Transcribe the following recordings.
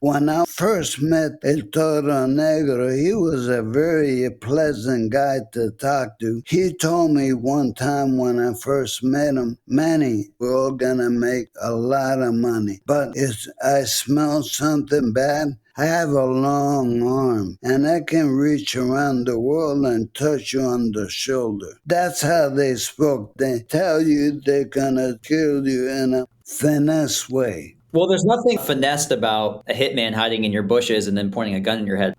When I first met Eltoro Negro, he was a very pleasant guy to talk to. He told me one time when I first met him, Manny, we're all gonna make a lot of money. But if I smell something bad, I have a long arm, and I can reach around the world and touch you on the shoulder. That's how they spoke. They tell you they're gonna kill you in a finesse way. Well, there's nothing finessed about a hitman hiding in your bushes and then pointing a gun in your head.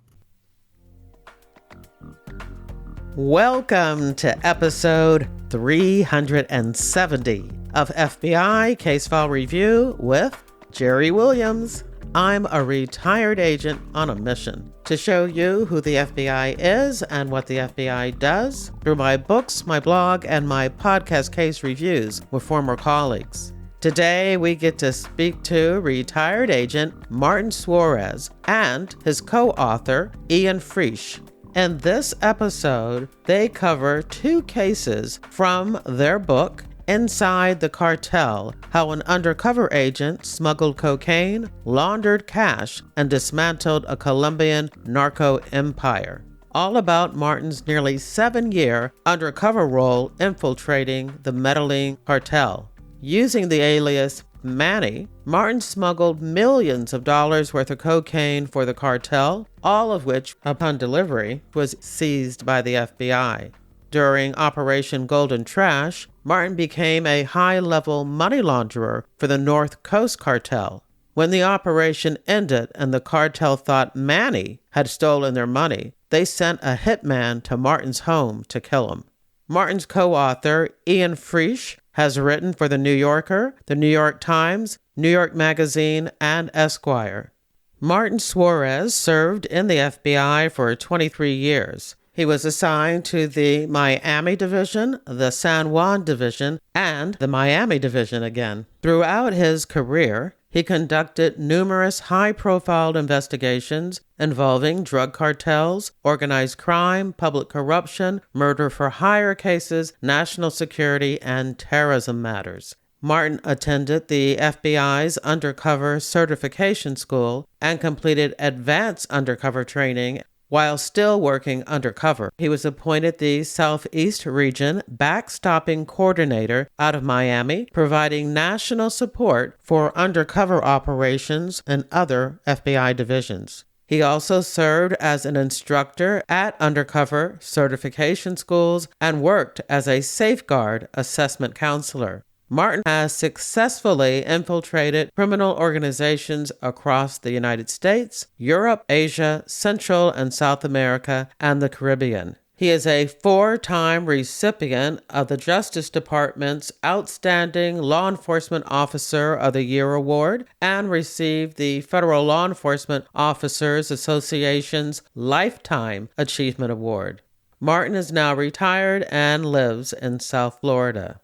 Welcome to episode 370 of FBI Case File Review with Jerry Williams. I'm a retired agent on a mission to show you who the FBI is and what the FBI does through my books, my blog, and my podcast case reviews with former colleagues. Today, we get to speak to retired agent Martin Suarez and his co-author, Ian Frisch. In this episode, they cover two cases from their book, Inside The Cartel, how an undercover agent smuggled cocaine, laundered cash, and dismantled a Colombian Narco-Empire. All about Martin's nearly 7-year undercover role infiltrating the Medellín Cartel. Using the alias Manny, Martin smuggled millions of dollars worth of cocaine for the cartel, all of which, upon delivery, was seized by the FBI. During Operation Golden Trash, Martin became a high-level money launderer for the North Coast Cartel. When the operation ended and the cartel thought Manny had stolen their money, they sent a hitman to Martin's home to kill him. Martin's co-author, Ian Frisch, has written for The New Yorker, The New York Times, New York Magazine, and Esquire. Martin Suarez served in the FBI for 23 years. He was assigned to the Miami Division, the San Juan Division, and the Miami Division again. Throughout his career, he conducted numerous high-profile investigations involving drug cartels, organized crime, public corruption, murder-for-hire cases, national security, and terrorism matters. Martin attended the FBI's Undercover Certification School and completed advanced undercover training while still working undercover. He was appointed the Southeast Region Backstopping Coordinator out of Miami, providing national support for undercover operations and other FBI divisions. He also served as an instructor at undercover certification schools and worked as a safeguard assessment counselor. Martin has successfully infiltrated criminal organizations across the United States, Europe, Asia, Central and South America, and the Caribbean. He is a 4-time recipient of the Justice Department's Outstanding Law Enforcement Officer of the Year Award and received the Federal Law Enforcement Officers Association's Lifetime Achievement Award. Martin is now retired and lives in South Florida.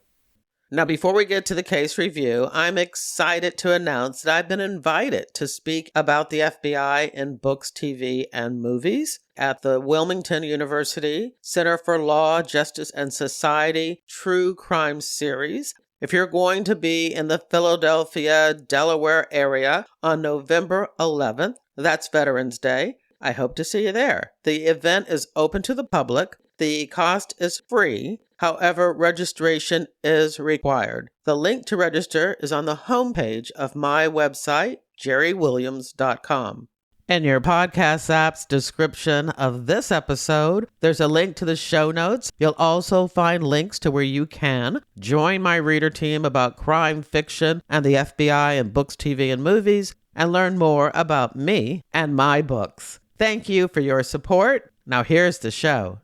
Now, before we get to the case review, I'm excited to announce that I've been invited to speak about the FBI in books, TV, and movies at the Wilmington University Center for Law, Justice, and Society True Crime Series. If you're going to be in the Philadelphia, Delaware area on November 11th, that's Veterans Day, I hope to see you there. The event is open to the public. The cost is free. However, registration is required. The link to register is on the homepage of my website, jerrywilliams.com. In your podcast app's description of this episode, there's a link to the show notes. You'll also find links to where you can join my reader team about crime fiction and the FBI in books, TV, and movies, and learn more about me and my books. Thank you for your support. Now here's the show.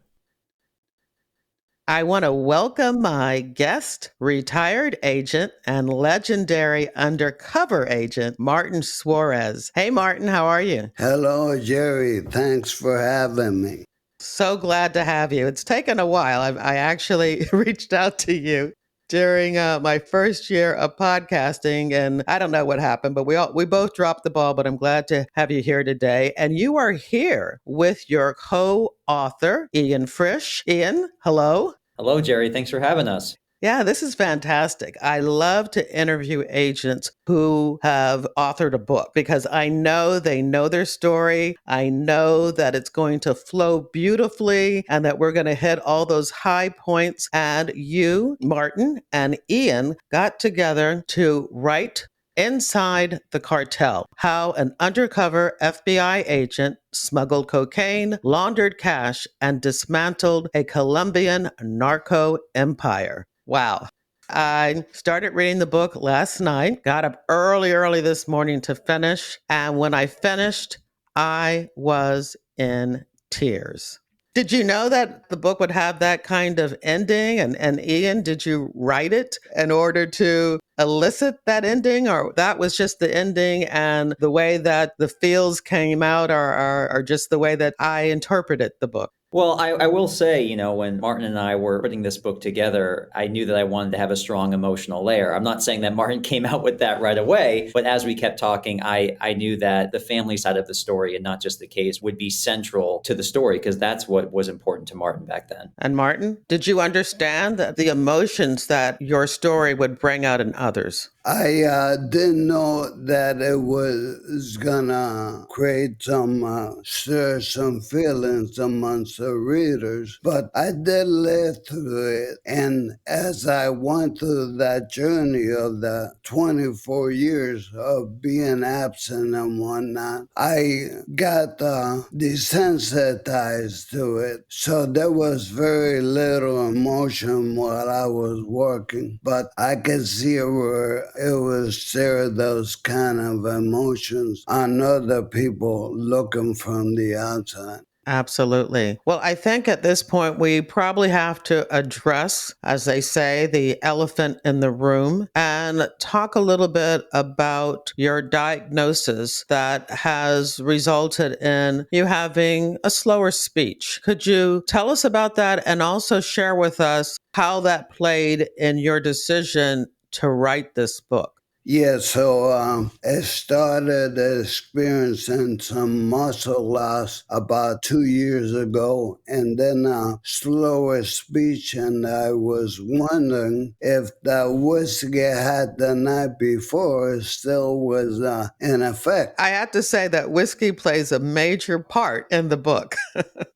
I want to welcome my guest, retired agent and legendary undercover agent, Martin Suarez. Hey, Martin, how are you? Hello, Jerry. Thanks for having me. So glad to have you. It's taken a while. I actually reached out to you during my first year of podcasting, and I don't know what happened, but we both dropped the ball, but I'm glad to have you here today. And you are here with your co-author, Ian Frisch. Ian, hello. Hello, Jerry. Thanks for having us. Yeah, this is fantastic. I love to interview agents who have authored a book because I know they know their story. I know that it's going to flow beautifully and that we're going to hit all those high points. And you, Martin, and Ian got together to write Inside the Cartel, how an undercover FBI agent smuggled cocaine, laundered cash, and dismantled a Colombian narco-empire. Wow. I started reading the book last night, got up early this morning to finish. And when I finished, I was in tears. Did you know that the book would have that kind of ending? And Ian, did you write it in order to elicit that ending, or that was just the ending and the way that the feels came out are just the way that I interpreted the book? Well, I will say, when Martin and I were putting this book together, I knew that I wanted to have a strong emotional layer. I'm not saying that Martin came out with that right away, but as we kept talking, I knew that the family side of the story and not just the case would be central to the story because that's what was important to Martin back then. And Martin, did you understand that the emotions that your story would bring out in others? I didn't know that it was gonna create stir some feelings amongst the readers, but I did live through it. And as I went through that journey of the 24 years of being absent and whatnot, I got desensitized to it. So there was very little emotion while I was working, but I could see where it was share those kind of emotions on other people looking from the outside. Absolutely. Well, I think at this point, we probably have to address, as they say, the elephant in the room and talk a little bit about your diagnosis that has resulted in you having a slower speech. Could you tell us about that and also share with us how that played in your decision to write this book? Yeah, so I started experiencing some muscle loss about 2 years ago, and then slower speech, and I was wondering if the whiskey I had the night before still was in effect. I have to say that whiskey plays a major part in the book.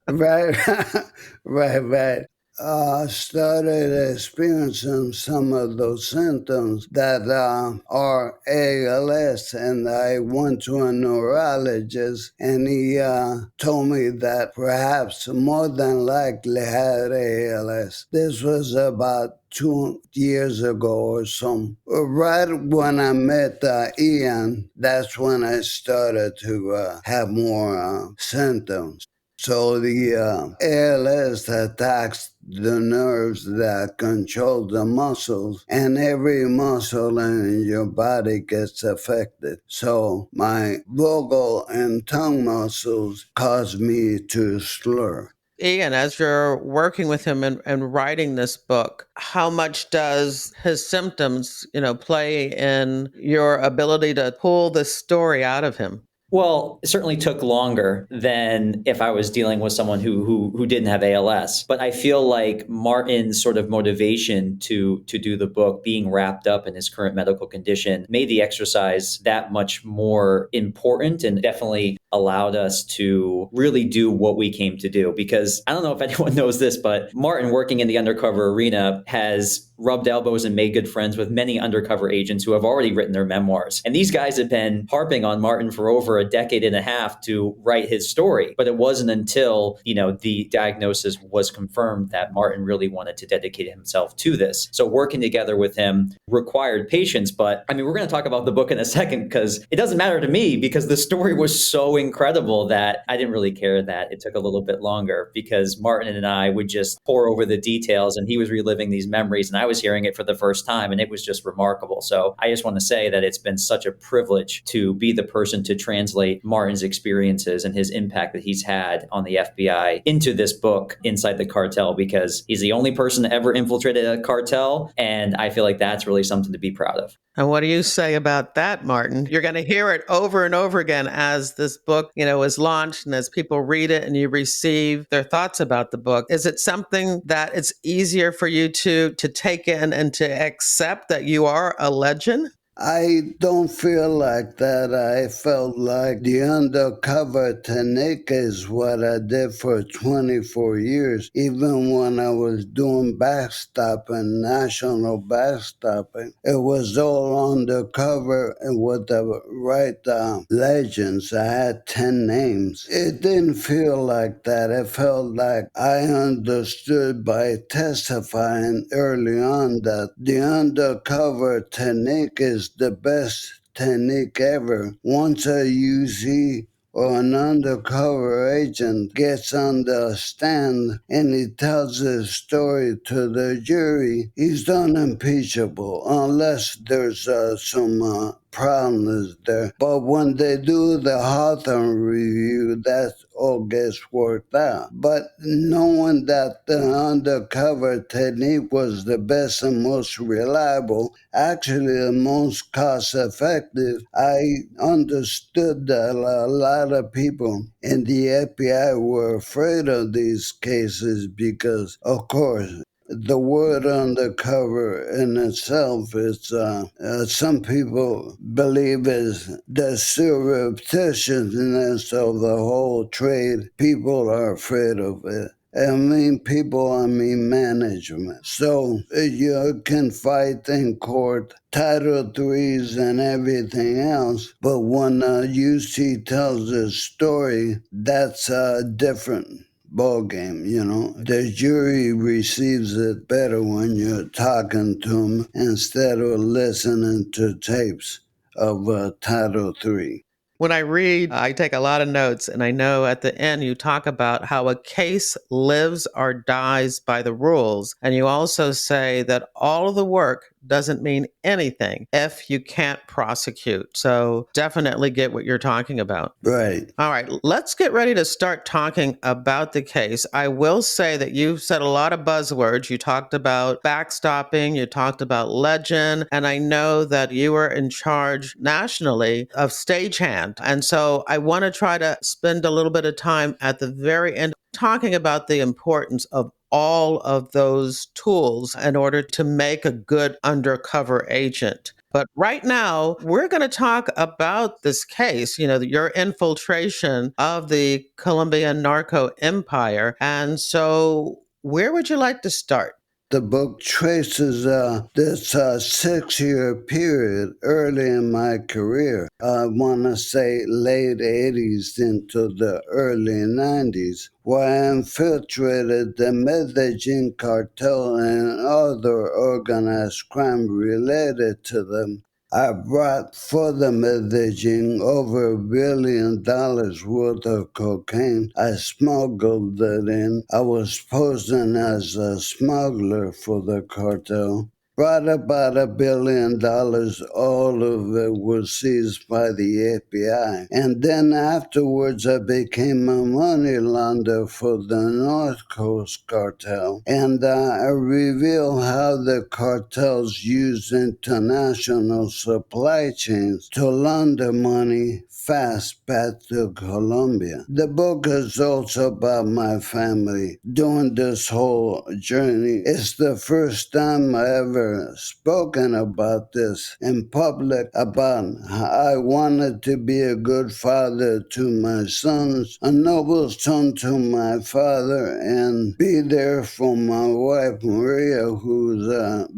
Right, right. Started experiencing some of those symptoms that are ALS, and I went to a neurologist, and he told me that perhaps more than likely had ALS. This was about 2 years ago or so. Right when I met Ian, that's when I started to have more symptoms. So the ALS attacks the nerves that control the muscles, and every muscle in your body gets affected. So my vocal and tongue muscles cause me to slur. Ian, as you're working with him and writing this book, how much does his symptoms, play in your ability to pull the story out of him? Well, it certainly took longer than if I was dealing with someone who didn't have ALS. But I feel like Martin's sort of motivation to do the book, being wrapped up in his current medical condition, made the exercise that much more important and definitely allowed us to really do what we came to do. Because I don't know if anyone knows this, but Martin, working in the undercover arena, has rubbed elbows and made good friends with many undercover agents who have already written their memoirs. And these guys have been harping on Martin for over a decade and a half to write his story. But it wasn't until, the diagnosis was confirmed that Martin really wanted to dedicate himself to this. So working together with him required patience. But we're going to talk about the book in a second because it doesn't matter to me because the story was so incredible that I didn't really care that it took a little bit longer because Martin and I would just pour over the details and he was reliving these memories and I was hearing it for the first time and it was just remarkable. So I just want to say that it's been such a privilege to be the person to translate Martin's experiences and his impact that he's had on the FBI into this book, Inside the Cartel, because he's the only person to ever infiltrated a cartel. And I feel like that's really something to be proud of. And what do you say about that, Martin? You're going to hear it over and over again as this book book, is launched and as people read it and you receive their thoughts about the book, is it something that it's easier for you to take in and to accept that you are a legend? I don't feel like that. I felt like the undercover technique is what I did for 24 years. Even when I was doing backstopping, national backstopping, it was all undercover and with the right legends. I had 10 names. It didn't feel like that. It felt like I understood by testifying early on that the undercover technique is the best technique ever. Once a UZ or an undercover agent gets on the stand and he tells his story to the jury, he's unimpeachable unless there's some problems there. But when they do the Hawthorne review, that all gets worked out. But knowing that the undercover technique was the best and most reliable, actually the most cost effective, I understood that a lot of people in the FBI were afraid of these cases because, of course, the word undercover in itself is some people believe is the surreptitiousness of the whole trade. People are afraid of it. I mean people, I mean management. So you can fight in court, Title IIIs and everything else, but when UC tells a story, that's different ball game. The jury receives it better when you're talking to them instead of listening to tapes of Title III. When I read, I take a lot of notes, and I know at the end you talk about how a case lives or dies by the rules. And you also say that all of the work doesn't mean anything if you can't prosecute. So definitely get what you're talking about. Right. All right, let's get ready to start talking about the case. I will say that you've said a lot of buzzwords. You talked about backstopping, you talked about legend, and I know that you were in charge nationally of stagehand. And so I want to try to spend a little bit of time at the very end talking about the importance of all of those tools in order to make a good undercover agent. But right now, we're going to talk about this case, your infiltration of the Colombian Narco-Empire. And so, where would you like to start? The book traces this 6-year period early in my career. I want to say late 80s into the early 90s, where I infiltrated the Medellín Cartel and other organized crime related to them. I brought for the Medellin over $1 billion worth of cocaine. I smuggled it in. I was posing as a smuggler for the cartel. Brought about $1 billion. All of it was seized by the FBI. And then afterwards, I became a money launderer for the North Coast Cartel. And I revealed how the cartels use international supply chains to launder money fast back to Colombia. The book is also about my family during this whole journey. It's the first time I ever spoken about this in public, about how I wanted to be a good father to my sons, a noble son to my father, and be there for my wife Maria, who's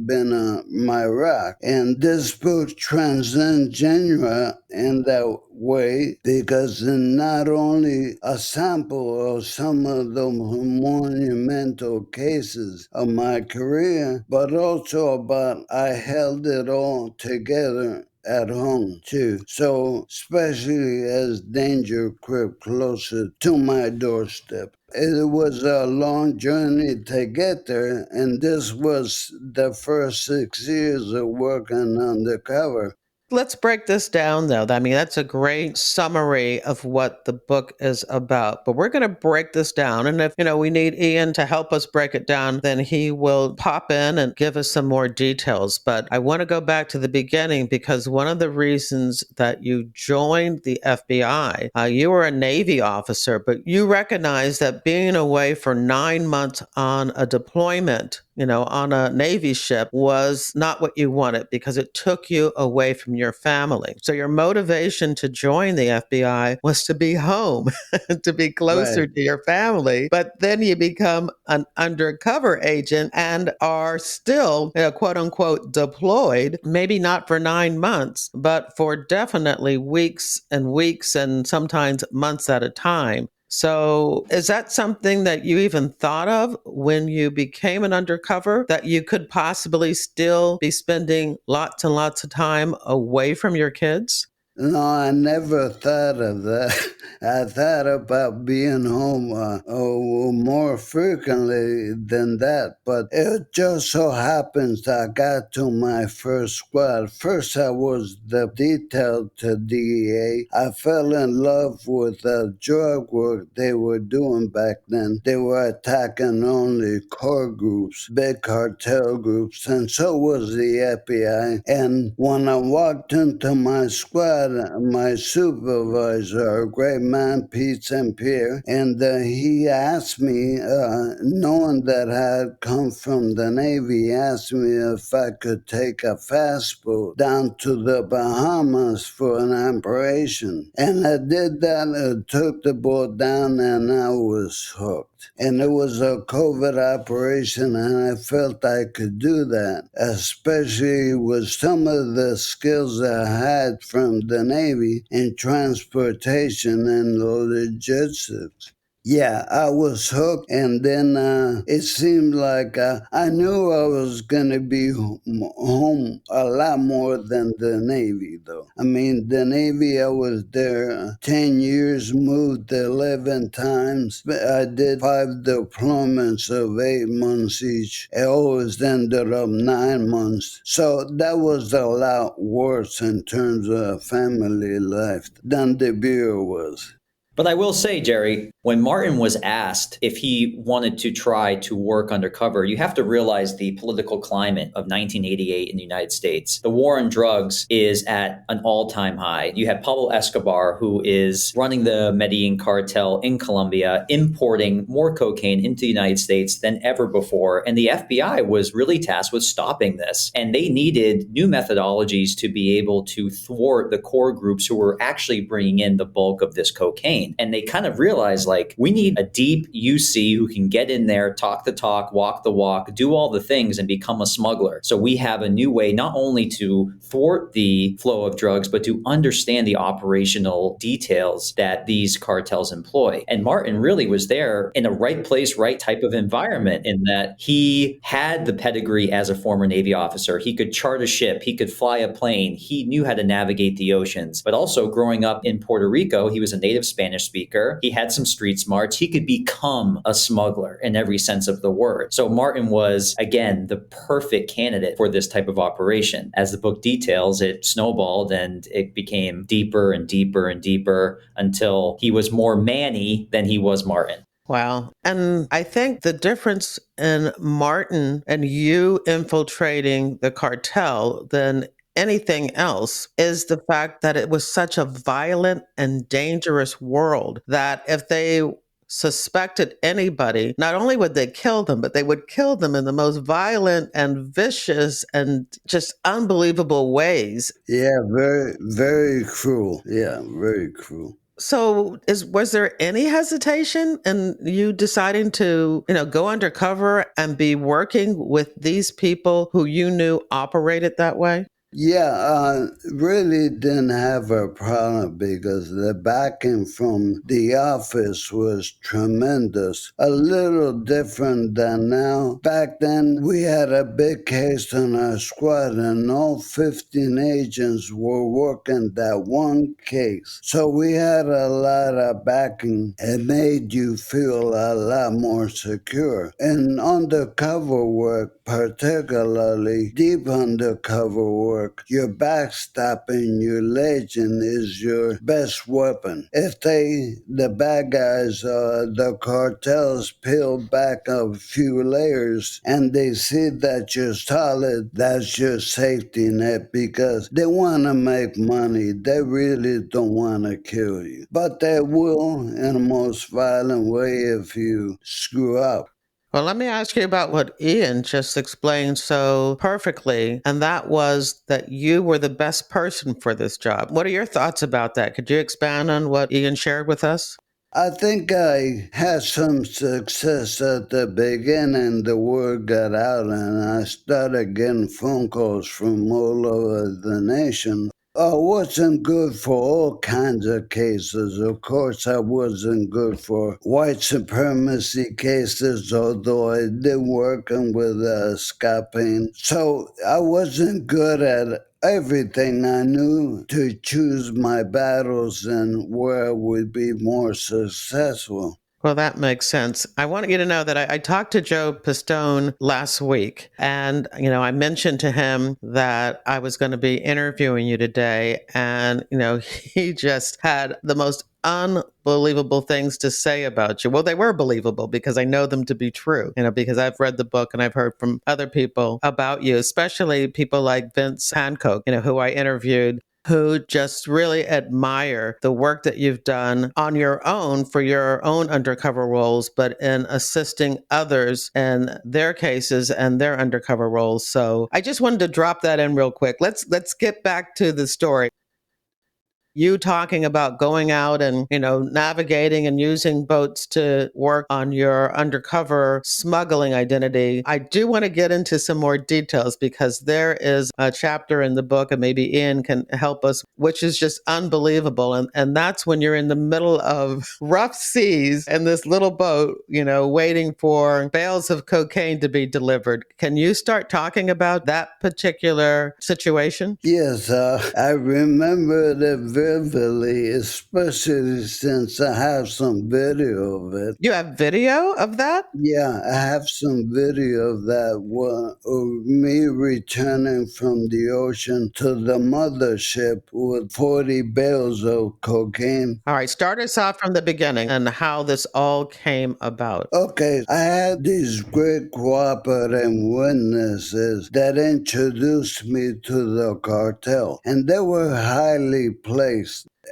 been my rock. And this book transcends genre in that way because it's not only a sample of some of the monumental cases of my career, but also about I held it all together at home too. So especially as danger crept closer to my doorstep. It was a long journey to get there, and this was the first 6 years of working undercover. Let's break this down, though. I mean, that's a great summary of what the book is about. But we're going to break this down. And if, we need Ian to help us break it down, then he will pop in and give us some more details. But I want to go back to the beginning because one of the reasons that you joined the FBI, you were a Navy officer, but you recognized that being away for 9 months on a deployment, on a Navy ship was not what you wanted because it took you away from your family. So your motivation to join the FBI was to be home, to be closer Right. to your family. But then you become an undercover agent and are still, quote unquote, deployed, maybe not for 9 months, but for definitely weeks and sometimes months at a time. So is that something that you even thought of when you became an undercover, that you could possibly still be spending lots and lots of time away from your kids? No, I never thought of that. I thought about being home more frequently than that, but it just so happens I got to my first squad. First, I was detailed to DEA. I fell in love with the drug work they were doing back then. They were attacking only core groups, big cartel groups, and so was the FBI. And when I walked into my squad, my supervisor, a great man, Pete St. Pierre, and he asked me, knowing that I had come from the Navy, he asked me if I could take a fast boat down to the Bahamas for an operation. And I did that, took the boat down, and I was hooked. And it was a covert operation, and I felt I could do that, especially with some of the skills I had from the Navy in transportation and logistics. Yeah, I was hooked, and then it seemed like I knew I was going to be home a lot more than the Navy, though. I mean, the Navy, I was there 10 years, moved 11 times. I did 5 deployments of 8 months each. I always ended up 9 months. So that was a lot worse in terms of family life than the Bureau was. But I will say, Jerry, when Martin was asked if he wanted to try to work undercover, you have to realize the political climate of 1988 in the United States. The war on drugs is at an all-time high. You have Pablo Escobar, who is running the Medellín Cartel in Colombia, importing more cocaine into the United States than ever before. And the FBI was really tasked with stopping this. And they needed new methodologies to be able to thwart the core groups who were actually bringing in the bulk of this cocaine. And they kind of realized, we need a deep UC who can get in there, talk the talk, walk the walk, do all the things and become a smuggler. So we have a new way not only to thwart the flow of drugs, but to understand the operational details that these cartels employ. And Martin really was there in the right place, right type of environment, in that he had the pedigree as a former Navy officer. He could chart a ship. He could fly a plane. He knew how to navigate the oceans. But also growing up in Puerto Rico, he was a native Spanish speaker. He had some street smarts. He could become a smuggler in every sense of the word. So Martin was, again, the perfect candidate for this type of operation. As the book details, it snowballed and it became deeper and deeper and deeper until he was more Manny than he was Martin. Wow. And I think the difference in Martin and you infiltrating the cartel than anything else is the fact that it was such a violent and dangerous world that if they suspected anybody, not only would they kill them, but they would kill them in the most violent and vicious and just unbelievable ways. Yeah, very, very cruel. Yeah, very cruel. So was there any hesitation in you deciding to, go undercover and be working with these people who you knew operated that way? Yeah, really didn't have a problem because the backing from the office was tremendous. A little different than now. Back then, we had a big case on our squad and all 15 agents were working that one case. So we had a lot of backing. It made you feel a lot more secure. In undercover work, particularly deep undercover work, network, your backstopping, your legend is your best weapon. If the bad guys, the cartels peel back a few layers and they see that you're solid, that's your safety net because they want to make money. They really don't want to kill you. But they will in the most violent way if you screw up. Well, let me ask you about what Ian just explained so perfectly, and that was that you were the best person for this job. What are your thoughts about that? Could you expand on what Ian shared with us? I think I had some success at the beginning. The word got out and I started getting phone calls from all over the nation. I wasn't good for all kinds of cases. Of course, I wasn't good for white supremacy cases, although I did working with Scapine. So I wasn't good at everything. I knew to choose my battles and where I would be more successful. Well, that makes sense. I want you to know that I talked to Joe Pistone last week, and I mentioned to him that I was going to be interviewing you today, and he just had the most unbelievable things to say about you. Well, they were believable because I know them to be true, because I've read the book and I've heard from other people about you, especially people like Vince Hancock, who I interviewed, who just really admire the work that you've done on your own for your own undercover roles, but in assisting others in their cases and their undercover roles. So I just wanted to drop that in real quick. Let's get back to the story. You talking about going out and, navigating and using boats to work on your undercover smuggling identity. I do want to get into some more details because there is a chapter in the book, and maybe Ian can help us, which is just unbelievable. And that's when you're in the middle of rough seas in this little boat, waiting for bales of cocaine to be delivered. Can you start talking about that particular situation? Yes, I remember that vividly, especially since I have some video of it. You have video of that? Yeah, I have some video of that one of me returning from the ocean to the mothership with 40 bales of cocaine. All right, start us off from the beginning and how this all came about. Okay, I had these great cooperating witnesses that introduced me to the cartel, and they were highly placed.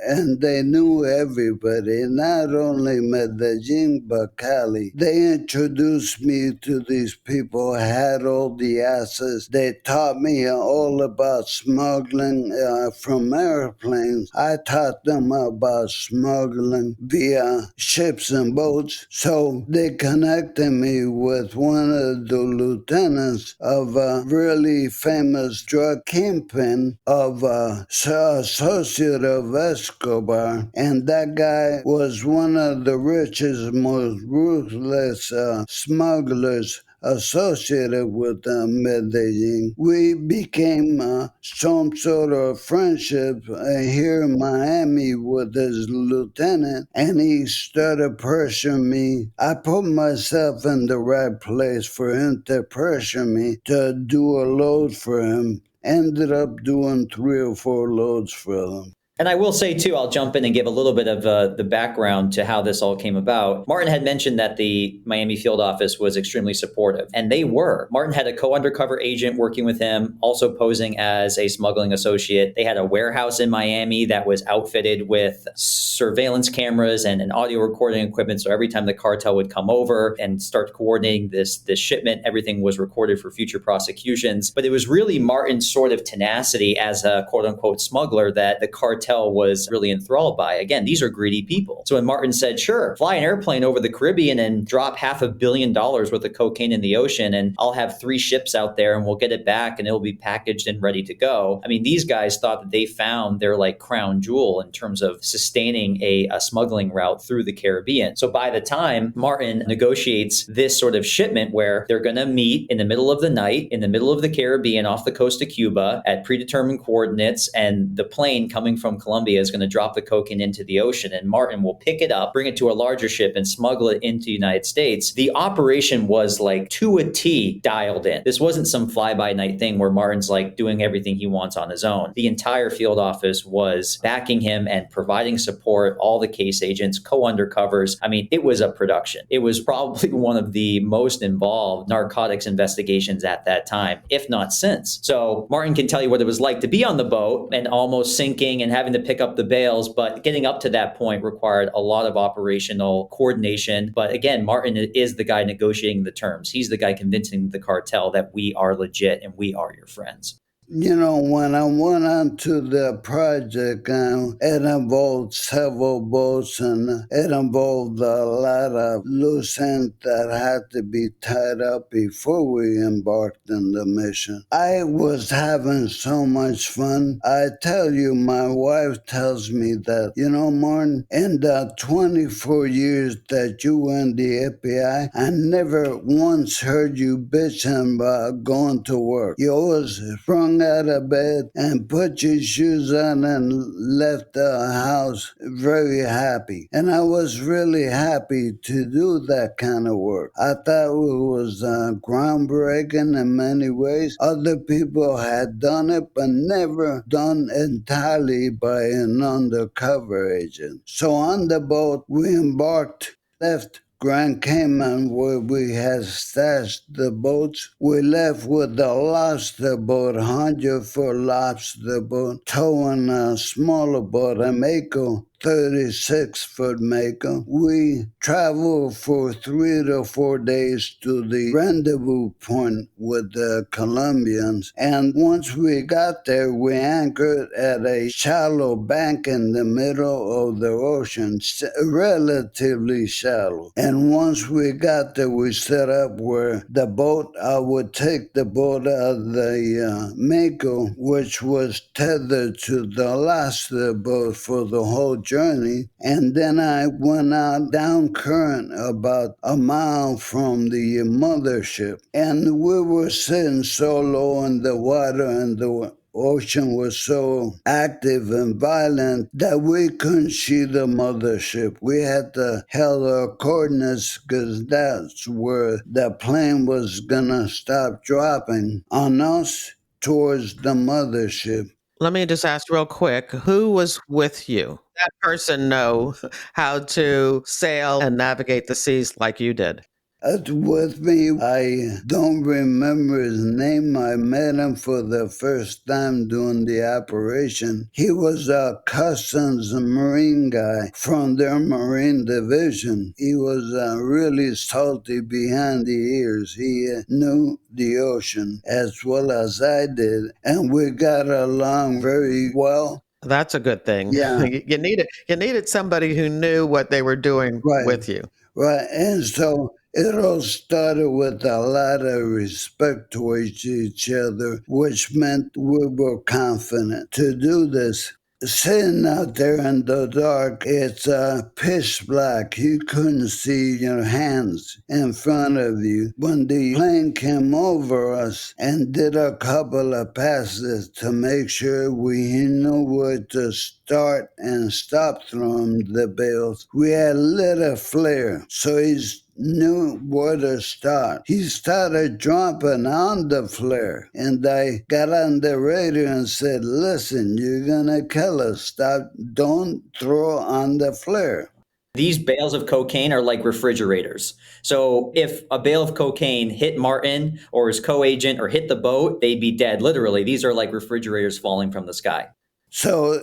And they knew everybody, not only Medellin, but Cali. They introduced me to these people, had all the assets. They taught me all about smuggling from airplanes. I taught them about smuggling via ships and boats. So they connected me with one of the lieutenants of a really famous drug kingpin of associate of Escobar, and that guy was one of the richest, most ruthless smugglers associated with Medellin. We became some sort of friendship here in Miami with his lieutenant, and he started pressuring me. I put myself in the right place for him to pressure me to do a load for him. Ended up doing 3 or 4 loads for them. And I will say, too, I'll jump in and give a little bit of the background to how this all came about. Martin had mentioned that the Miami field office was extremely supportive, and they were. Martin had a co-undercover agent working with him, also posing as a smuggling associate. They had a warehouse in Miami that was outfitted with surveillance cameras and audio recording equipment. So every time the cartel would come over and start coordinating this shipment, everything was recorded for future prosecutions. But it was really Martin's sort of tenacity as a quote-unquote smuggler that the cartel was really enthralled by. Again, these are greedy people. So when Martin said, sure, fly an airplane over the Caribbean and drop $500 million worth of cocaine in the ocean, and I'll have 3 ships out there and we'll get it back and it'll be packaged and ready to go. I mean, these guys thought that they found their crown jewel in terms of sustaining a smuggling route through the Caribbean. So by the time Martin negotiates this sort of shipment where they're going to meet in the middle of the night, in the middle of the Caribbean off the coast of Cuba at predetermined coordinates, and the plane coming from Colombia is going to drop the cocaine into the ocean, and Martin will pick it up, bring it to a larger ship, and smuggle it into the United States. The operation was like to a T dialed in. This wasn't some fly-by-night thing where Martin's like doing everything he wants on his own. The entire field office was backing him and providing support, all the case agents, co-undercovers. I mean, it was a production. It was probably one of the most involved narcotics investigations at that time, if not since. So Martin can tell you what it was like to be on the boat and almost sinking and having to pick up the bales, but getting up to that point required a lot of operational coordination. But again, Martin is the guy negotiating the terms. He's the guy convincing the cartel that we are legit and we are your friends. You know, when I went on to the project, it involved several boats and it involved a lot of loose ends that had to be tied up before we embarked on the mission. I was having so much fun. I tell you, my wife tells me that, you know, Martin, in the 24 years that you were in the FBI, I never once heard you bitching about going to work. You always sprung out of bed and put your shoes on and left the house very happy. And I was really happy to do that kind of work. I thought it was groundbreaking in many ways. Other people had done it, but never done entirely by an undercover agent. So on the boat, we embarked, left Grand Cayman, where we had stashed the boats. We left with a lobster boat, 100-foot lobster boat, towing a smaller boat, a Mako, 36-foot Mako. We traveled for 3 to 4 days to the rendezvous point with the Colombians. And once we got there, we anchored at a shallow bank in the middle of the ocean, relatively shallow. And once we got there, we set up where the boat, I would take the boat out of the Mako, which was tethered to the lobster boat for the whole journey, and then I went out down current about a mile from the mothership, and we were sitting so low in the water, and the ocean was so active and violent that we couldn't see the mothership. We had to held our coordinates because that's where the plane was gonna stop dropping on us towards the mothership. Let me just ask real quick, who was with you? That person know how to sail and navigate the seas like you did. With me, I don't remember his name. I met him for the first time during the operation. He was a customs marine guy from their marine division. He was really salty behind the ears. He knew the ocean as well as I did, and we got along very well. That's a good thing. Yeah. You needed somebody who knew what they were doing Right. with you. Right, and so it all started with a lot of respect towards each other, which meant we were confident to do this. Sitting out there in the dark, it's pitch black. You couldn't see your hands in front of you. When the plane came over us and did a couple of passes to make sure we knew where to start and stop from the bales, we had lit a flare. So he's knew where to start. He started jumping on the flare, and I got on the radio and said, "Listen, you're gonna kill us. Stop, don't throw on the flare." These bales of cocaine are like refrigerators. So if a bale of cocaine hit Martin or his co-agent or hit the boat, they'd be dead. Literally, these are like refrigerators falling from the sky. So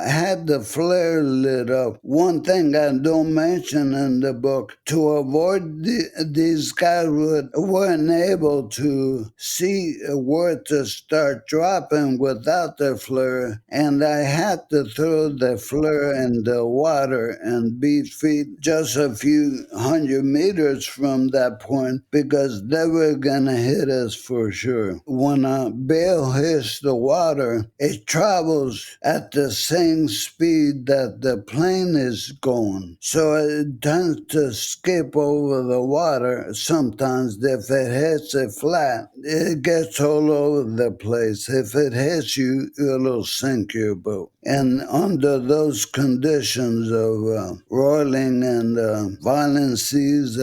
had the flare lit up. One thing I don't mention in the book, to avoid these guys weren't able to see where to start dropping without the flare, and I had to throw the flare in the water and be feet just a few 100 meters from that point because they were gonna hit us for sure. When a bale hits the water, it travels at the same speed that the plane is going. So it tends to skip over the water. Sometimes if it hits it flat, it gets all over the place. If it hits you, it'll sink your boat. And under those conditions of roiling and violent seas,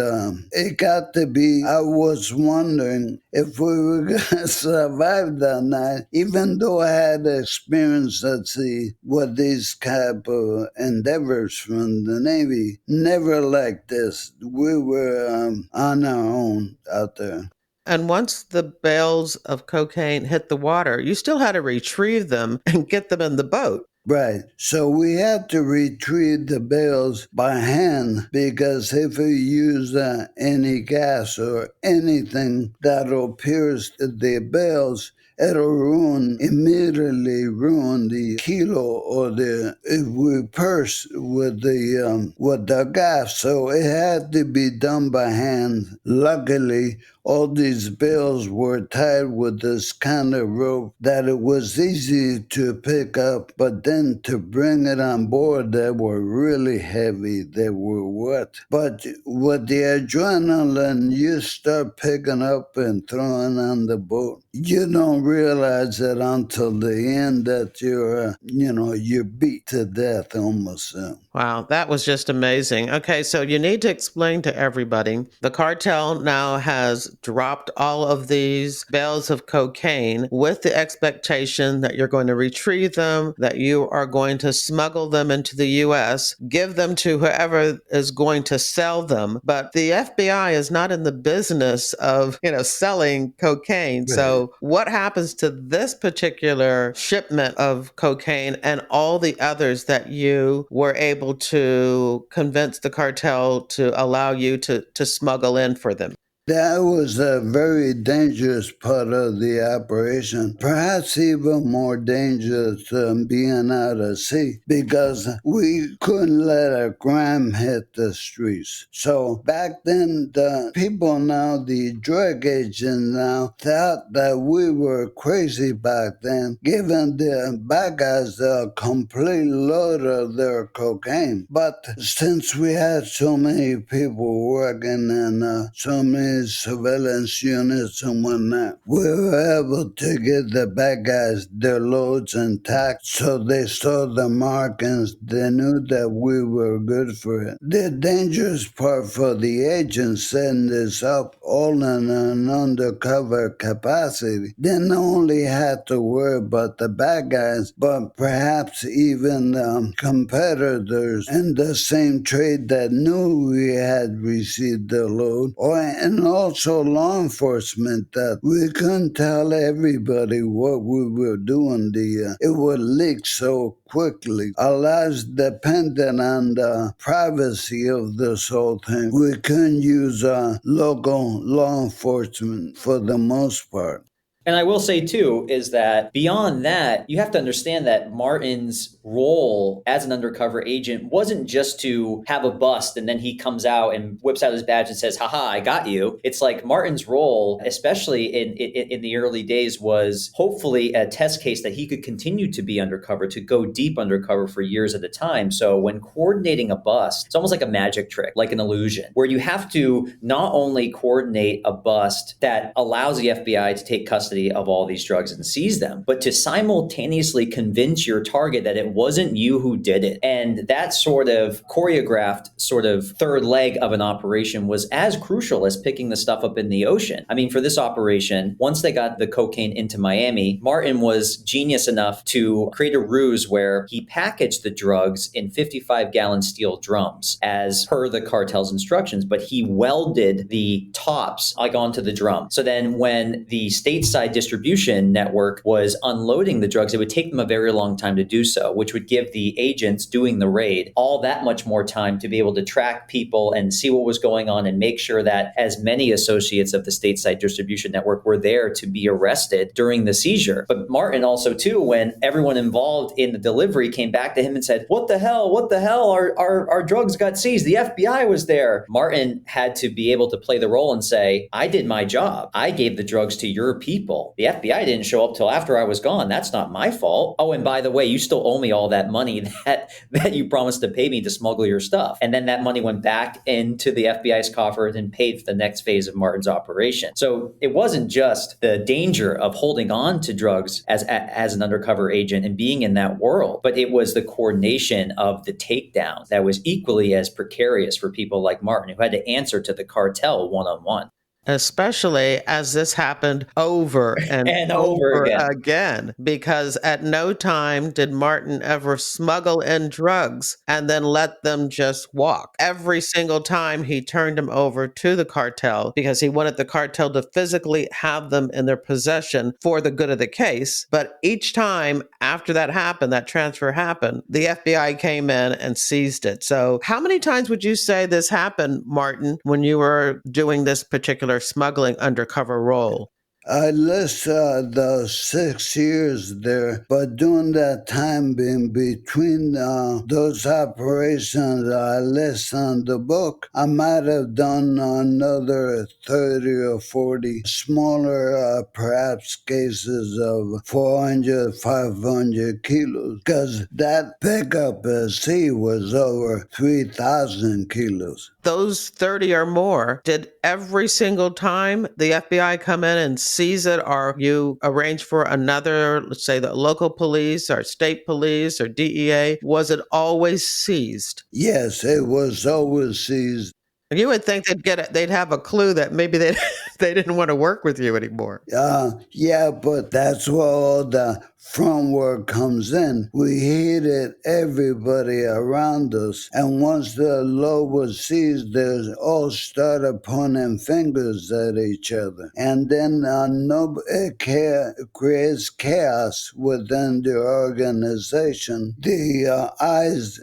it got to be, I was wondering if we were going to survive that night, even though I had experience at sea with these type of endeavors from the Navy. Never like this. We were on our own out there. And once the bales of cocaine hit the water, you still had to retrieve them and get them in the boat. Right. So we had to retrieve the bales by hand because if we use any gas or anything that'll pierce the bales, it'll immediately ruin the kilo or if we purse with the gas. So it had to be done by hand. Luckily, all these bales were tied with this kind of rope that it was easy to pick up, but then to bring it on board, they were really heavy. They were wet. But with the adrenaline, you start picking up and throwing on the boat. You don't realize it until the end that you're beat to death almost. Wow, that was just amazing. Okay, so you need to explain to everybody. The cartel now has dropped all of these bales of cocaine with the expectation that you're going to retrieve them, that you are going to smuggle them into the U.S., give them to whoever is going to sell them. But the FBI is not in the business of, selling cocaine. Right. So what happens to this particular shipment of cocaine and all the others that you were able to convince the cartel to allow you to smuggle in for them? That was a very dangerous part of the operation, perhaps even more dangerous than being out at sea, because we couldn't let a gram hit the streets. So back then, the people now, the drug agents now, thought that we were crazy back then, giving the bad guys a complete load of their cocaine. But since we had so many people working and so many surveillance units and whatnot, we were able to get the bad guys their loads intact, so they saw the markings. They knew that we were good for it. The dangerous part for the agents setting this up all in an undercover capacity, they not only had to worry about the bad guys, but perhaps even competitors in the same trade that knew we had received the load, and also law enforcement, that we couldn't tell everybody what we were doing. It would leak so quickly. Our lives depended on the privacy of this whole thing. We couldn't use local law enforcement for the most part. And I will say, too, is that beyond that, you have to understand that Martin's role as an undercover agent wasn't just to have a bust and then he comes out and whips out his badge and says, haha, I got you. It's like Martin's role, especially in the early days, was hopefully a test case that he could continue to be undercover, to go deep undercover for years at a time. So when coordinating a bust, it's almost like a magic trick, like an illusion, where you have to not only coordinate a bust that allows the FBI to take custody of all these drugs and seize them, but to simultaneously convince your target that it wasn't you who did it. And that sort of choreographed sort of third leg of an operation was as crucial as picking the stuff up in the ocean. I mean, for this operation, once they got the cocaine into Miami, Martin was genius enough to create a ruse where he packaged the drugs in 55-gallon steel drums as per the cartel's instructions, but he welded the tops onto the drum. So then when the stateside distribution network was unloading the drugs, it would take them a very long time to do so, which would give the agents doing the raid all that much more time to be able to track people and see what was going on and make sure that as many associates of the stateside distribution network were there to be arrested during the seizure. But Martin also, too, when everyone involved in the delivery came back to him and said, what the hell, our drugs got seized. The FBI was there. Martin had to be able to play the role and say, I did my job. I gave the drugs to your people. people. The FBI didn't show up till after I was gone. That's not my fault. Oh, and by the way, you still owe me all that money that you promised to pay me to smuggle your stuff. And then that money went back into the FBI's coffers and paid for the next phase of Martin's operation. So it wasn't just the danger of holding on to drugs as an undercover agent and being in that world, but it was the coordination of the takedown that was equally as precarious for people like Martin, who had to answer to the cartel one-on-one. Especially as this happened over and over again, because at no time did Martin ever smuggle in drugs and then let them just walk. Every single time he turned them over to the cartel because he wanted the cartel to physically have them in their possession for the good of the case. But each time after that happened, that transfer happened, the FBI came in and seized it. So how many times would you say this happened, Martin, when you were doing this particular smuggling undercover role? I listed the 6 years there, but during that time in between those operations I list on the book, I might have done another 30 or 40 smaller, perhaps cases of 400, 500 kilos, because that pickup at sea was over 3,000 kilos. Those 30 or more, did every single time the FBI come in and seize it, or you arrange for another, let's say the local police or state police or DEA? Was it always seized? Yes, it was always seized. You would think they'd have a clue that maybe they didn't want to work with you anymore. Yeah, but that's where all the front work comes in. We hated everybody around us, and once the law was seized, they all started pointing fingers at each other, and then it creates chaos within the organization. The eyes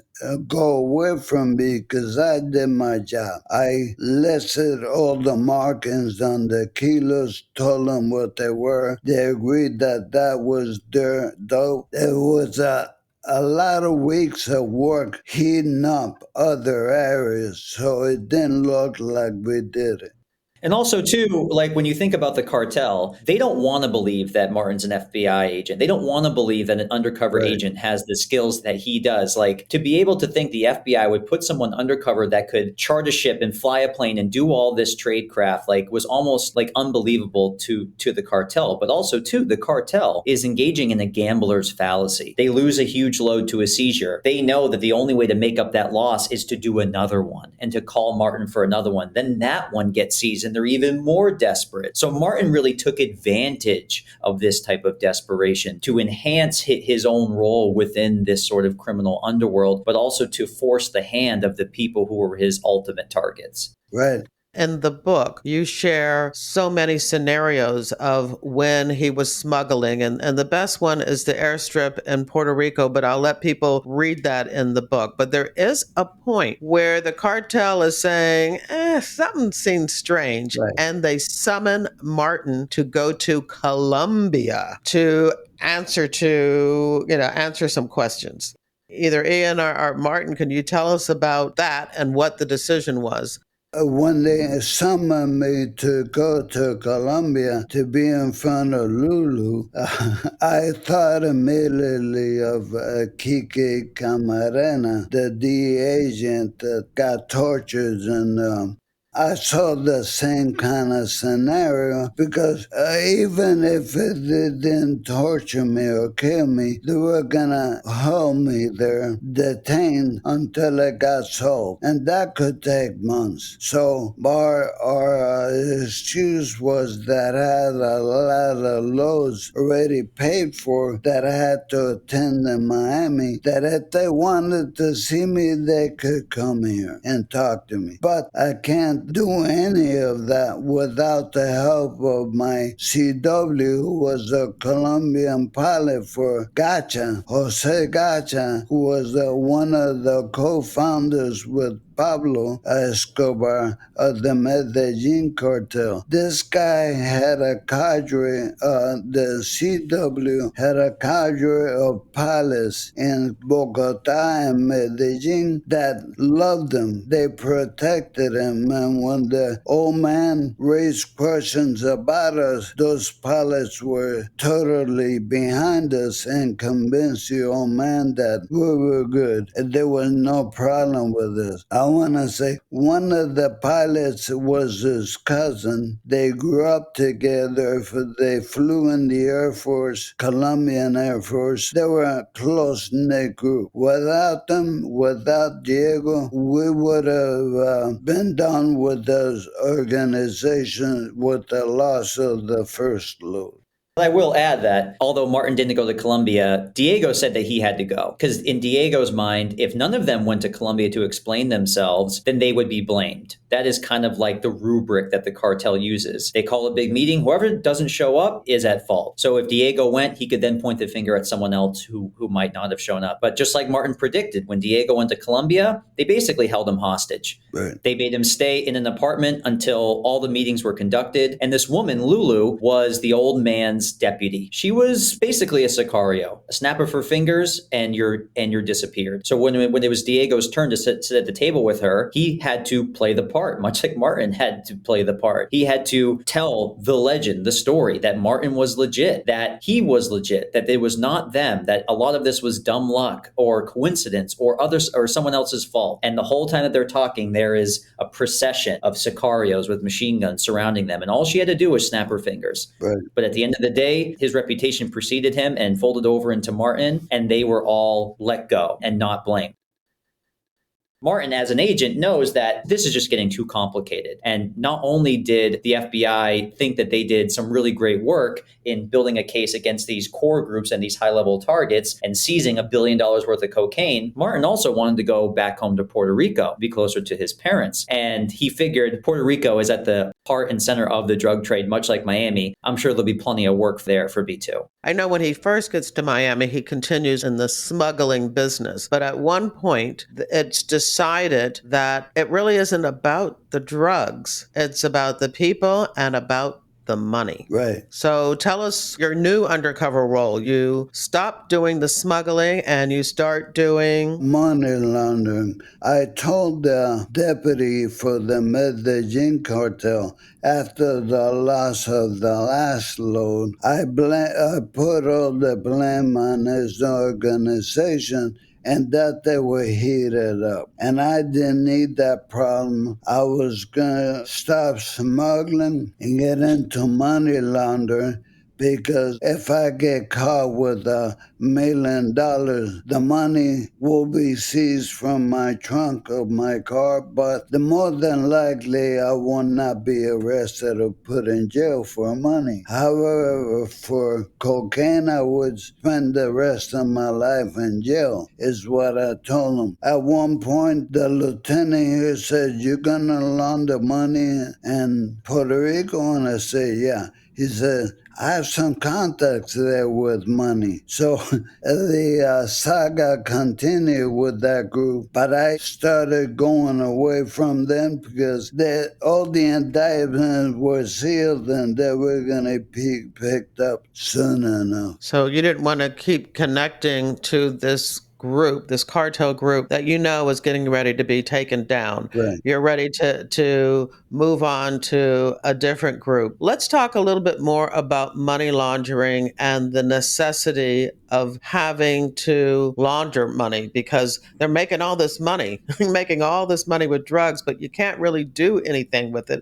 go away from me because I did my job. I listed all the markings on the kilos, told them what they were. They agreed that was their dope. It was a lot of weeks of work heating up other areas, so it didn't look like we did it. And also, too, like when you think about the cartel, they don't want to believe that Martin's an FBI agent. They don't want to believe that an undercover agent has the skills that he does. Like, to be able to think the FBI would put someone undercover that could chart a ship and fly a plane and do all this tradecraft, like, was almost like unbelievable to the cartel. But also, too, the cartel is engaging in a gambler's fallacy. They lose a huge load to a seizure. They know that the only way to make up that loss is to do another one and to call Martin for another one. Then that one gets seized and they're even more desperate. So Martin really took advantage of this type of desperation to enhance his own role within this sort of criminal underworld, but also to force the hand of the people who were his ultimate targets. Right. In the book, you share so many scenarios of when he was smuggling. And the best one is the airstrip in Puerto Rico, but I'll let people read that in the book. But there is a point where the cartel is saying, something seems strange. Right. And they summon Martin to go to Colombia to answer some questions. Either Ian or Martin, can you tell us about that and what the decision was? When they summoned me to go to Colombia to be in front of Lulu, I thought immediately of Kike Camarena, the DE agent that got tortured, and I saw the same kind of scenario because even if it didn't torture me or kill me, they were gonna hold me there, detained until it got solved. And that could take months. So our excuse was that I had a lot of loads already paid for that I had to attend in Miami, that if they wanted to see me, they could come here and talk to me. But I can't do any of that without the help of my CW, who was a Colombian pilot for Gacha, Jose Gacha, who was one of the co-founders with Pablo Escobar of the Medellín Cartel. This guy had a cadre, the CW had a cadre of pilots in Bogota and Medellin that loved him. They protected him, and when the old man raised questions about us, those pilots were totally behind us and convinced the old man that we were good. There was no problem with this. I want to say one of the pilots was his cousin. They grew up together. They flew in the Air Force, Colombian Air Force. They were a close-knit group. Without them, without Diego, we would have been done with those organizations with the loss of the first load. I will add that although Martin didn't go to Colombia, Diego said that he had to go. Because in Diego's mind, if none of them went to Colombia to explain themselves, then they would be blamed. That is kind of like the rubric that the cartel uses. They call a big meeting. Whoever doesn't show up is at fault. So if Diego went, he could then point the finger at someone else who might not have shown up. But just like Martin predicted, when Diego went to Colombia, they basically held him hostage. Right. They made him stay in an apartment until all the meetings were conducted. And this woman, Lulu, was the old man's deputy. She was basically a sicario, a snap of her fingers and you're disappeared. So when it was Diego's turn to sit at the table with her, he had to play the part, much like Martin had to play the part. He had to tell the legend, the story that Martin was legit, that he was legit, that it was not them, that a lot of this was dumb luck or coincidence or others or someone else's fault. And the whole time that they're talking, there is a procession of sicarios with machine guns surrounding them. And all she had to do was snap her fingers. Right. But at the end of the day, his reputation preceded him and folded over into Martin, and they were all let go and not blamed. Martin, as an agent, knows that this is just getting too complicated. And not only did the FBI think that they did some really great work in building a case against these core groups and these high-level targets and seizing $1 billion worth of cocaine, Martin also wanted to go back home to Puerto Rico, be closer to his parents. And he figured Puerto Rico is at the heart and center of the drug trade, much like Miami. I'm sure there'll be plenty of work there for B2. I know when he first gets to Miami, he continues in the smuggling business. But at one point, it's decided that it really isn't about the drugs. It's about the people and about the money. Right. So tell us your new undercover role. You stop doing the smuggling and you start doing money laundering. I told the deputy for the Medellín Cartel after the loss of the last load, I put all the blame on his organization and that they were heated up. And I didn't need that problem. I was going to stop smuggling and get into money laundering, because if I get caught with $1 million, the money will be seized from my trunk of my car, but the more than likely I will not be arrested or put in jail for money. However, for cocaine, I would spend the rest of my life in jail, is what I told him. At one point, the lieutenant here said, "You're gonna launder money in Puerto Rico?" And I said, "Yeah." He said, "I have some contacts there with money." So the saga continued with that group, but I started going away from them because all the indictments were sealed and they were going to be picked up soon enough. So you didn't want to keep connecting to this group, this cartel group that you know is getting ready to be taken down. Right. You're ready to move on to a different group. Let's talk a little bit more about money laundering and the necessity of having to launder money, because they're making all this money, making all this money with drugs, but you can't really do anything with it,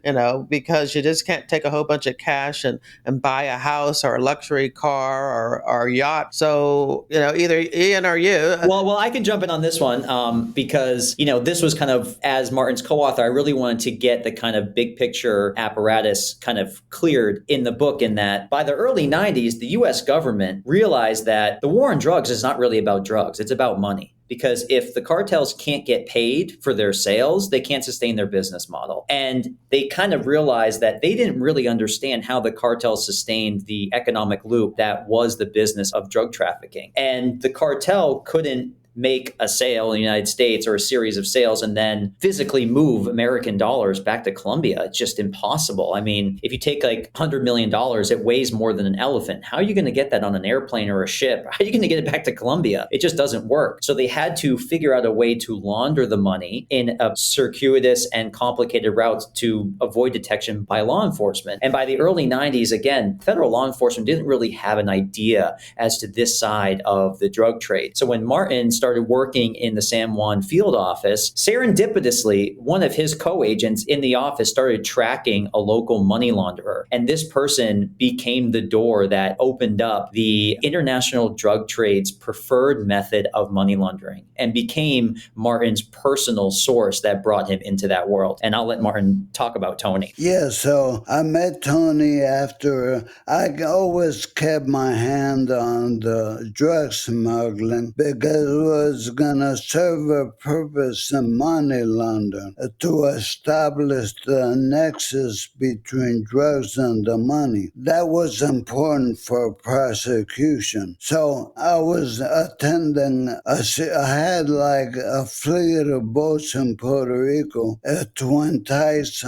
because you just can't take a whole bunch of cash and buy a house or a luxury car or a yacht. So, either Ian or you. Well, I can jump in on this one because, this was kind of, as Martin's co-author, I really wanted to get the kind of big picture apparatus kind of cleared in the book, in that by the early 90s, the U.S. government realized that the war on drugs is not really about drugs. It's about money. Because if the cartels can't get paid for their sales, they can't sustain their business model. And they kind of realized that they didn't really understand how the cartels sustained the economic loop that was the business of drug trafficking. And the cartel couldn't make a sale in the United States or a series of sales and then physically move American dollars back to Colombia. It's just impossible. I mean, if you take like $100 million, it weighs more than an elephant. How are you going to get that on an airplane or a ship? How are you going to get it back to Colombia? It just doesn't work. So they had to figure out a way to launder the money in a circuitous and complicated route to avoid detection by law enforcement. And by the early 90s, again, federal law enforcement didn't really have an idea as to this side of the drug trade. So when Martin started working in the San Juan field office, serendipitously, one of his co-agents in the office started tracking a local money launderer. And this person became the door that opened up the international drug trade's preferred method of money laundering and became Martin's personal source that brought him into that world. And I'll let Martin talk about Tony. Yeah, so I met Tony after I always kept my hand on the drug smuggling because it was going to serve a purpose in money laundering to establish the nexus between drugs and the money. That was important for prosecution. So I was attending, I had like a fleet of boats in Puerto Rico to entice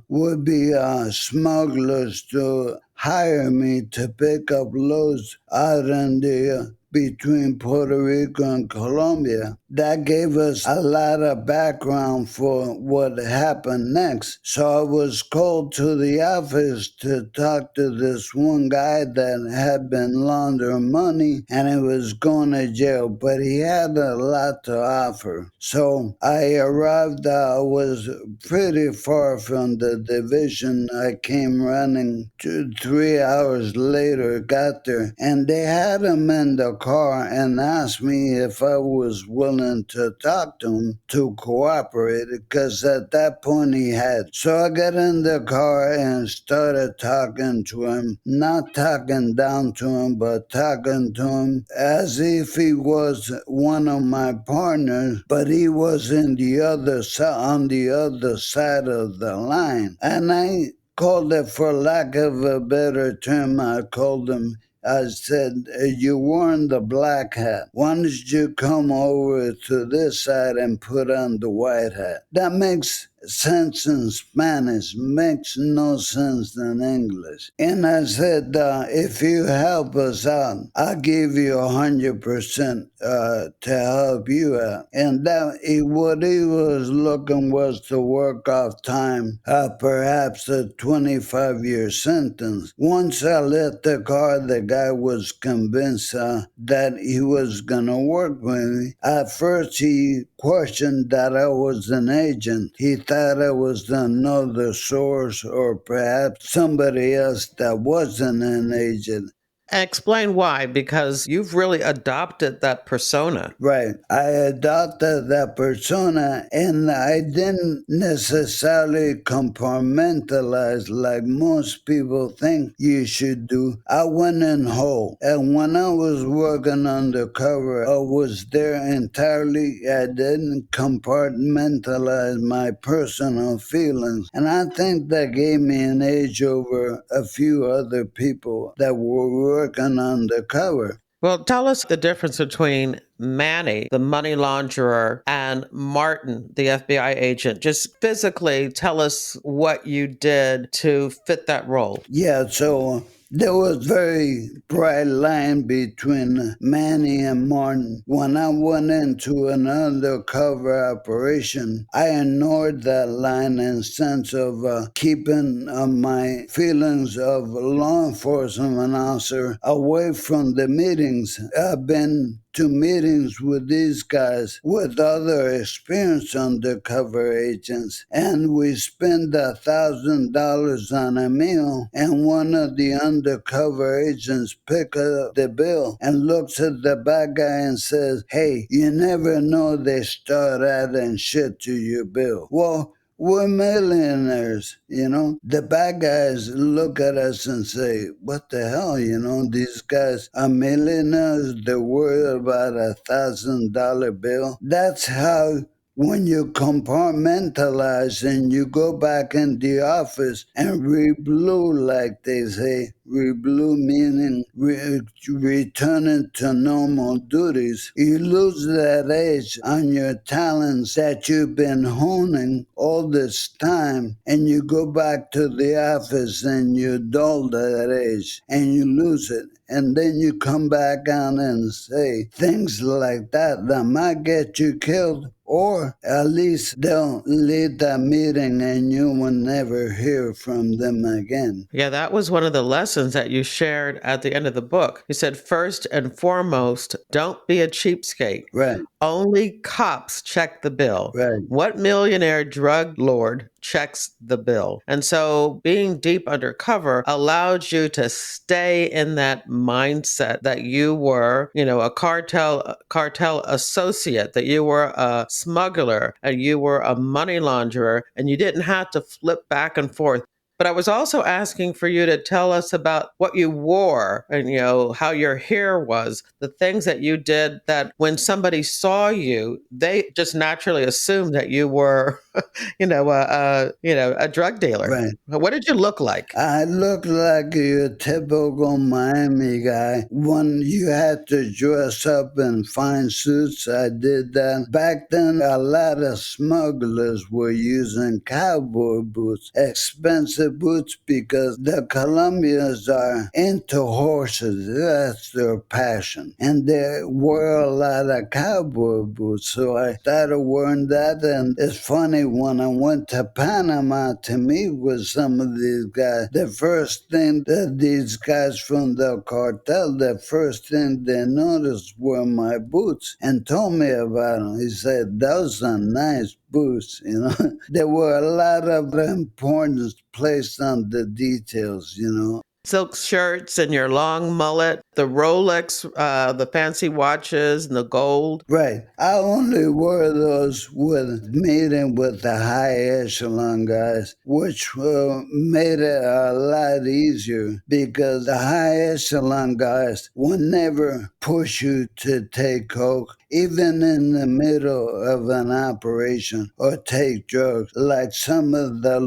would-be smugglers to hire me to pick up loads out in the between Puerto Rico and Colombia. That gave us a lot of background for what happened next. So I was called to the office to talk to this one guy that had been laundering money and he was going to jail, but he had a lot to offer. So I arrived, I was pretty far from the division. I came running 3 hours later, got there, and they had him in the car and asked me if I was willing to talk to him to cooperate because at that point he had. So I got in the car and started talking to him, not talking down to him, but talking to him as if he was one of my partners, but he was in the other on the other side of the line. And I called it, for lack of a better term, I called him, I said, you're wearing the black hat. Why don't you come over to this side and put on the white hat? That makes sense in Spanish, makes no sense in English. And I said, if you help us out, I'll give you 100% to help you out. And that what he was looking was to work off time, perhaps a 25-year sentence. Once I left the car, the guy was convinced that he was going to work with me. At first, he questioned that I was an agent. He thought I was another source or perhaps somebody else that wasn't an agent. Explain why, because you've really adopted that persona. Right. I adopted that persona and I didn't necessarily compartmentalize like most people think you should do. I went in whole. And when I was working undercover, I was there entirely. I didn't compartmentalize my personal feelings. And I think that gave me an edge over a few other people that were working undercover. Well, tell us the difference between Manny, the money launderer, and Martin, the FBI agent. Just physically tell us what you did to fit that role. Yeah, so there was very bright line between Manny and Martin. When I went into an undercover operation, I ignored that line in sense of keeping my feelings of law enforcement officer away from the meetings. I've been to meetings with these guys with other experienced undercover agents, and we spend $1,000 on a meal, and one of the undercover agents pick up the bill and looks at the bad guy and says, hey, you never know they start adding shit to your bill. Well, we're millionaires, The bad guys look at us and say, what the hell, these guys are millionaires, they're worried about $1,000 bill. That's how, when you compartmentalize and you go back in the office and read blue, like they say, blue meaning returning to normal duties, you lose that edge on your talents that you've been honing all this time, and you go back to the office and you dull that edge and you lose it. And then you come back on and say things like that might get you killed, or at least they'll leave that meeting and you will never hear from them again. Yeah, that was one of the lessons that you shared at the end of the book. You said, first and foremost, don't be a cheapskate. Right. Only cops check the bill. Right. What millionaire drug lord checks the bill? And so being deep undercover allowed you to stay in that mindset that you were, a cartel associate, that you were a smuggler and you were a money launderer, and you didn't have to flip back and forth. But I was also asking for you to tell us about what you wore and, how your hair was, the things that you did that when somebody saw you, they just naturally assumed that you were, a drug dealer. Right. What did you look like? I look like your typical Miami guy. When you had to dress up in fine suits, I did that. Back then, a lot of smugglers were using cowboy boots, expensive boots, because the Colombians are into horses. That's their passion. And they wear a lot of cowboy boots. So I started wearing that. And it's funny, when I went to Panama to meet with some of these guys, the first thing that these guys from the cartel, the first thing they noticed were my boots and told me about them. He said, those are nice boots, There were a lot of importance placed on the details, Silk shirts and your long mullet, the Rolex, the fancy watches, and the gold. Right. I only wore those with meeting with the high echelon guys, which made it a lot easier because the high echelon guys will never push you to take coke, even in the middle of an operation, or take drugs like some of the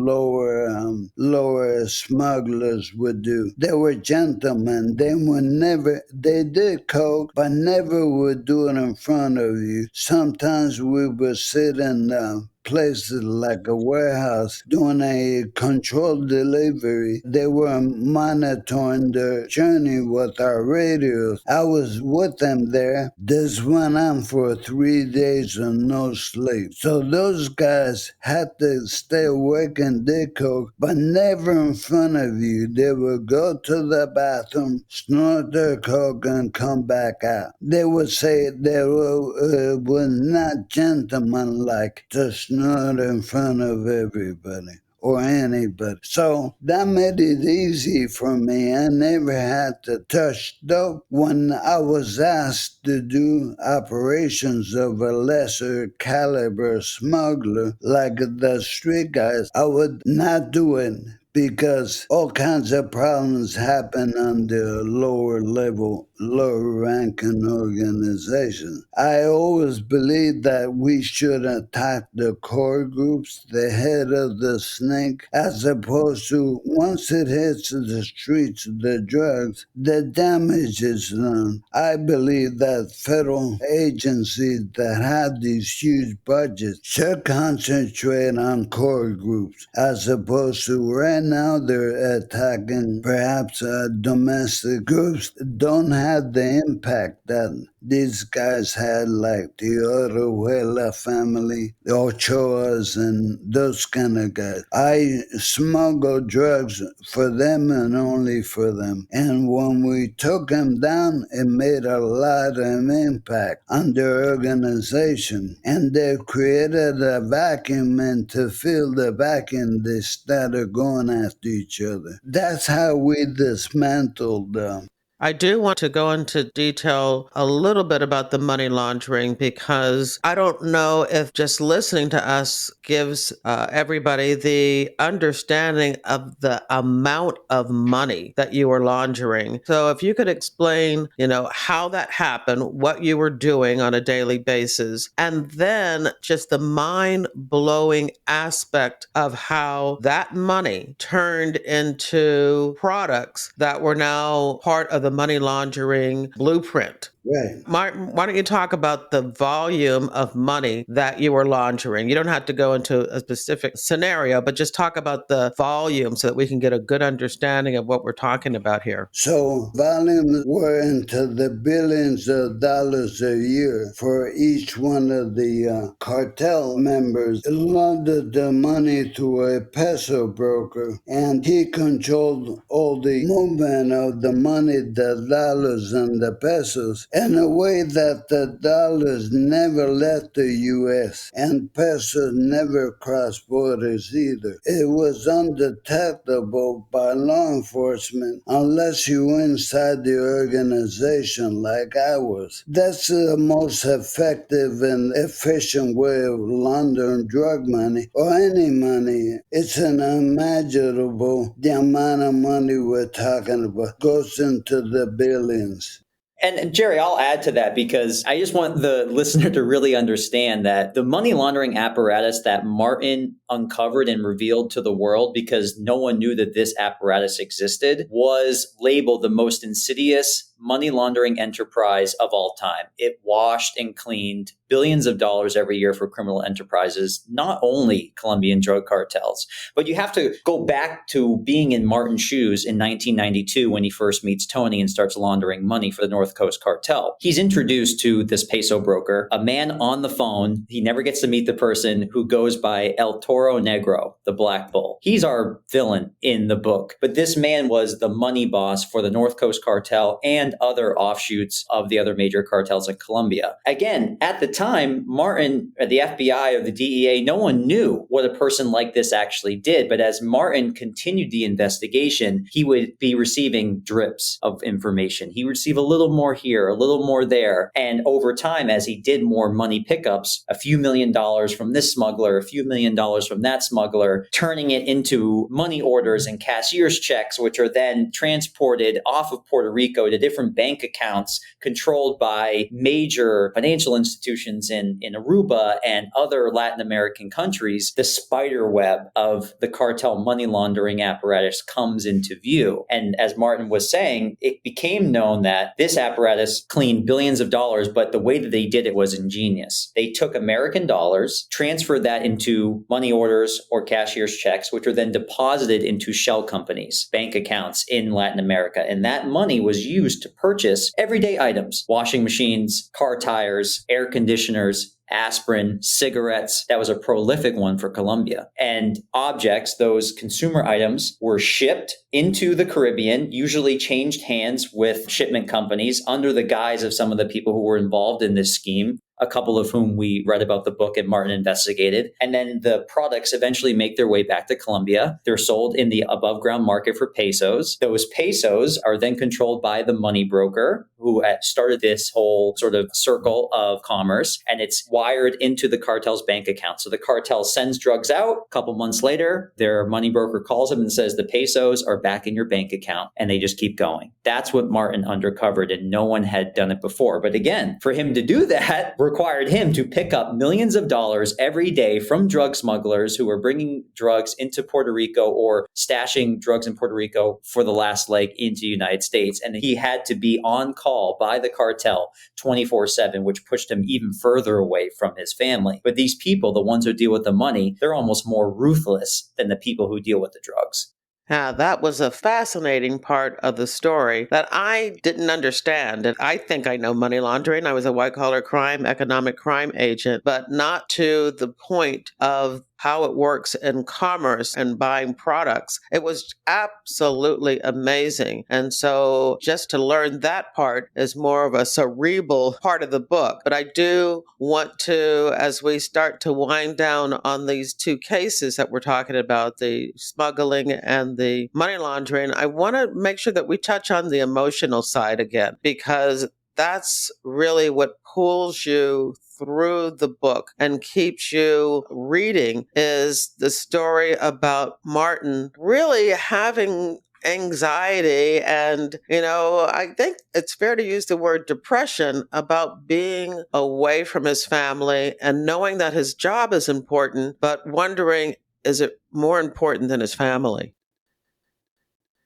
lower smugglers would do. They were gentlemen. They did coke, but never would do it in front of you. Sometimes we would sit in places like a warehouse doing a controlled delivery. They were monitoring their journey with our radios. I was with them there. This went on for 3 days of no sleep. So those guys had to stay awake and did coke, but never in front of you. They would go to the bathroom, snort their coke, and come back out. They would say they were not gentlemanlike to snort in front of everybody or anybody. So that made it easy for me. I never had to touch dope. When I was asked to do operations of a lesser caliber smuggler, like the street guys, I would not do it, because all kinds of problems happen on the lower level, lower ranking organizations. I always believe that we should attack the core groups, the head of the snake, as opposed to once it hits the streets, the drugs, the damage is done. I believe that federal agencies that have these huge budgets should concentrate on core groups, as opposed to right now they're attacking perhaps domestic groups that don't have the impact that these guys had, like the Oruela family, the Ochoas, and those kind of guys. I smuggled drugs for them and only for them. And when we took them down, it made a lot of impact on their organization. And they created a vacuum, and to fill the vacuum, they started going after each other. That's how we dismantled them. I do want to go into detail a little bit about the money laundering because I don't know if just listening to us gives everybody the understanding of the amount of money that you were laundering. So if you could explain, how that happened, what you were doing on a daily basis, and then just the mind-blowing aspect of how that money turned into products that were now part of the money laundering blueprint. Right. Martin, why don't you talk about the volume of money that you were laundering? You don't have to go into a specific scenario, but just talk about the volume so that we can get a good understanding of what we're talking about here. So volumes were into the billions of dollars a year for each one of the cartel members. It laundered the money to a peso broker, and he controlled all the movement of the money, the dollars and the pesos, in a way that the dollars never left the U.S. and pesos never crossed borders either. It was undetectable by law enforcement unless you were inside the organization like I was. That's the most effective and efficient way of laundering drug money or any money. It's unimaginable the amount of money we're talking about goes into the billions. And Jerry, I'll add to that because I just want the listener to really understand that the money laundering apparatus that Martin uncovered and revealed to the world, because no one knew that this apparatus existed, was labeled the most insidious money laundering enterprise of all time. It washed and cleaned billions of dollars every year for criminal enterprises, not only Colombian drug cartels. But you have to go back to being in Martin's shoes in 1992 when he first meets Tony and starts laundering money for the North Coast Cartel. He's introduced to this peso broker, a man on the phone. He never gets to meet the person, who goes by Eltoro Negro, the Black Bull. He's our villain in the book. But this man was the money boss for the North Coast Cartel and other offshoots of the other major cartels in Colombia. Again, at the time, Martin, the FBI or the DEA, no one knew what a person like this actually did. But as Martin continued the investigation, he would be receiving drips of information. He would receive a little more here, a little more there. And over time, as he did more money pickups, a few $1 million from this smuggler, a few $1 million from that smuggler, turning it into money orders and cashier's checks, which are then transported off of Puerto Rico to different bank accounts controlled by major financial institutions in Aruba and other Latin American countries. The spider web of the cartel money laundering apparatus comes into view. And as Martin was saying, it became known that this apparatus cleaned billions of dollars, but the way that they did it was ingenious. They took American dollars, transferred that into money orders or cashier's checks, which are then deposited into shell companies, bank accounts in Latin America. And that money was used to purchase everyday items, washing machines, car tires, air conditioners, aspirin, cigarettes. That was a prolific one for Colombia. And objects, those consumer items, were shipped into the Caribbean, usually changed hands with shipment companies under the guise of some of the people who were involved in this scheme, a couple of whom we read about the book and Martin investigated. And then the products eventually make their way back to Colombia. They're sold in the above ground market for pesos. Those pesos are then controlled by the money broker who started this whole sort of circle of commerce, and it's wired into the cartel's bank account. So the cartel sends drugs out. A couple months later, their money broker calls them and says, the pesos are back in your bank account, and they just keep going. That's what Martin uncovered, and no one had done it before. But again, for him to do that required him to pick up millions of dollars every day from drug smugglers who were bringing drugs into Puerto Rico or stashing drugs in Puerto Rico for the last leg into the United States. And he had to be on call by the cartel 24/7, which pushed him even further away from his family. But these people, the ones who deal with the money, they're almost more ruthless than the people who deal with the drugs. Yeah, that was a fascinating part of the story that I didn't understand. And I think I know money laundering. I was a white-collar crime, economic crime agent, but not to the point of how it works in commerce and buying products. It was absolutely amazing. And so just to learn that part is more of a cerebral part of the book. But I do want to, as we start to wind down on these two cases that we're talking about, the smuggling and the money laundering, I want to make sure that we touch on the emotional side again, because that's really what pulls you through the book and keeps you reading, is the story about Martin really having anxiety and, I think it's fair to use the word depression about being away from his family and knowing that his job is important, but wondering, is it more important than his family?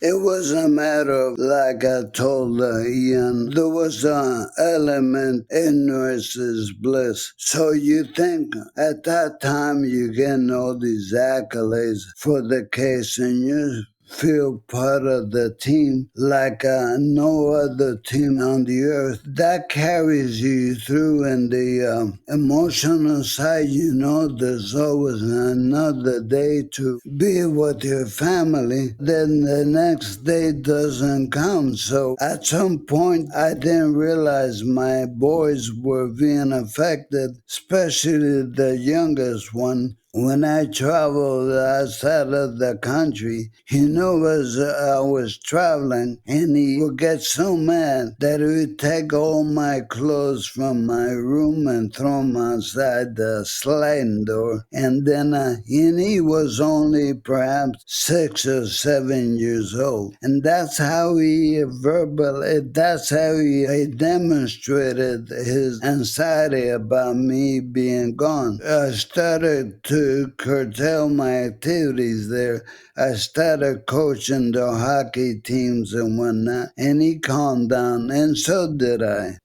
It was a matter of, like I told Ian, there was an element, ignorance is bliss. So you think at that time you're getting all these accolades for the case and you feel part of the team like no other team on the earth. That carries you through in the emotional side. There's always another day to be with your family. Then the next day doesn't come. So at some point, I didn't realize my boys were being affected, especially the youngest one. When I traveled outside of the country, he knew as I was traveling, and he would get so mad that he would take all my clothes from my room and throw them outside the sliding door. And then he was only perhaps 6 or 7 years old. And that's how he demonstrated his anxiety about me being gone. I started to curtail my activities there. I started coaching the hockey teams and whatnot, and he calmed down, and so did I.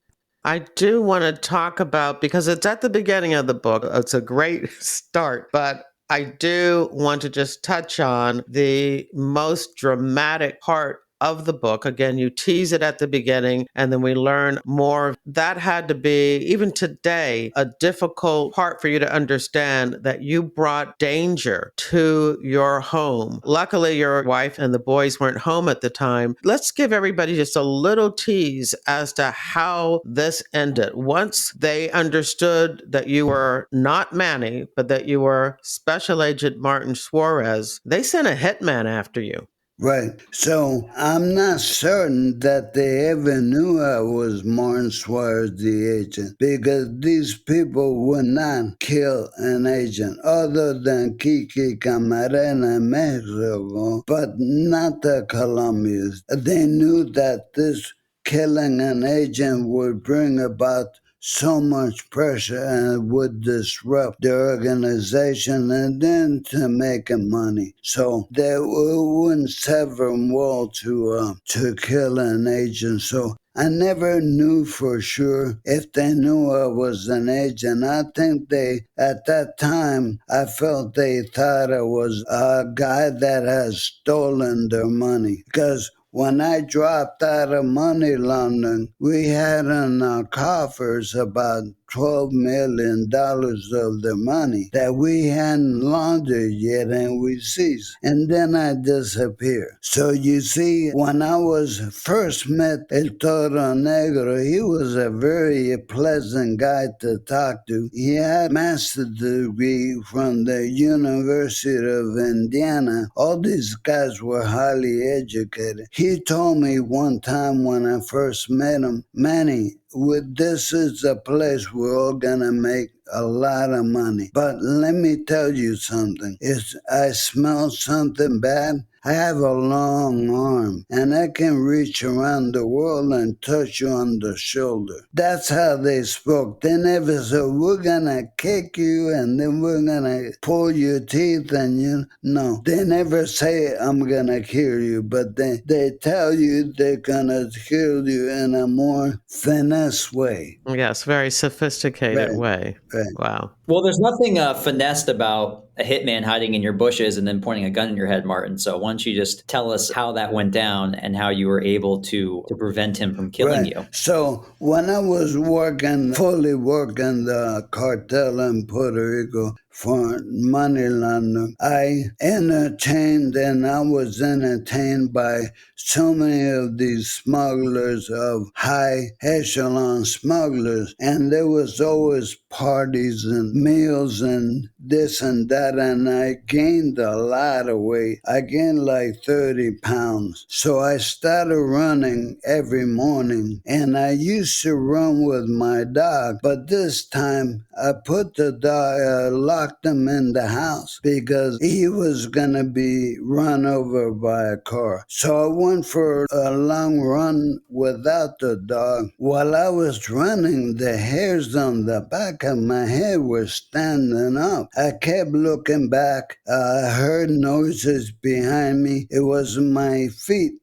I do want to talk about, because it's at the beginning of the book, it's a great start, but I do want to just touch on the most dramatic part of the book. Again, you tease it at the beginning and then we learn more. That had to be, even today, a difficult part for you to understand, that you brought danger to your home. Luckily, your wife and the boys weren't home at the time. Let's give everybody just a little tease as to how this ended. Once they understood that you were not Manny, but that you were Special Agent Martin Suarez, they sent a hitman after you. Right. So I'm not certain that they ever knew I was Martin Suarez, the agent, because these people would not kill an agent other than Kiki Camarena in Mexico, but not the Colombians. They knew that this killing an agent would bring about so much pressure and would disrupt the organization and then to making money. So they wouldn't sever them all to kill an agent. So I never knew for sure if they knew I was an agent. I think at that time, I felt they thought I was a guy that has stolen their money. Because when I dropped out of money laundering, we had in our coffers about $12 million of the money that we hadn't laundered yet, and we seized. And then I disappeared. So you see, when I was first met Eltoro Negro, he was a very pleasant guy to talk to. He had a master's degree from the University of Indiana. All these guys were highly educated. He told me one time when I first met him, Manny, this is a place we're all gonna make a lot of money. But let me tell you something. If I smell something bad, I have a long arm, and I can reach around the world and touch you on the shoulder. That's how they spoke. They never said, we're gonna kick you, and then we're gonna pull your teeth, and no. They never say, I'm gonna kill you, but they tell you they're gonna kill you in a more finesse way. Yes, very sophisticated way. Right. Wow. Well, there's nothing finessed about a hitman hiding in your bushes and then pointing a gun in your head, Martin. So why don't you just tell us how that went down and how you were able to prevent him from killing you? So when I was fully working the cartel in Puerto Rico, for money laundering. I was entertained by so many of these smugglers, of high echelon smugglers, and there was always parties and meals and this and that, and I gained a lot of weight. I gained like 30 pounds. So I started running every morning, and I used to run with my dog, but this time I put the dog, locked him in the house because he was gonna be run over by a car. So I went for a long run without the dog. While I was running, the hairs on the back of my head were standing up. I kept looking back. I heard noises behind me. It was my feet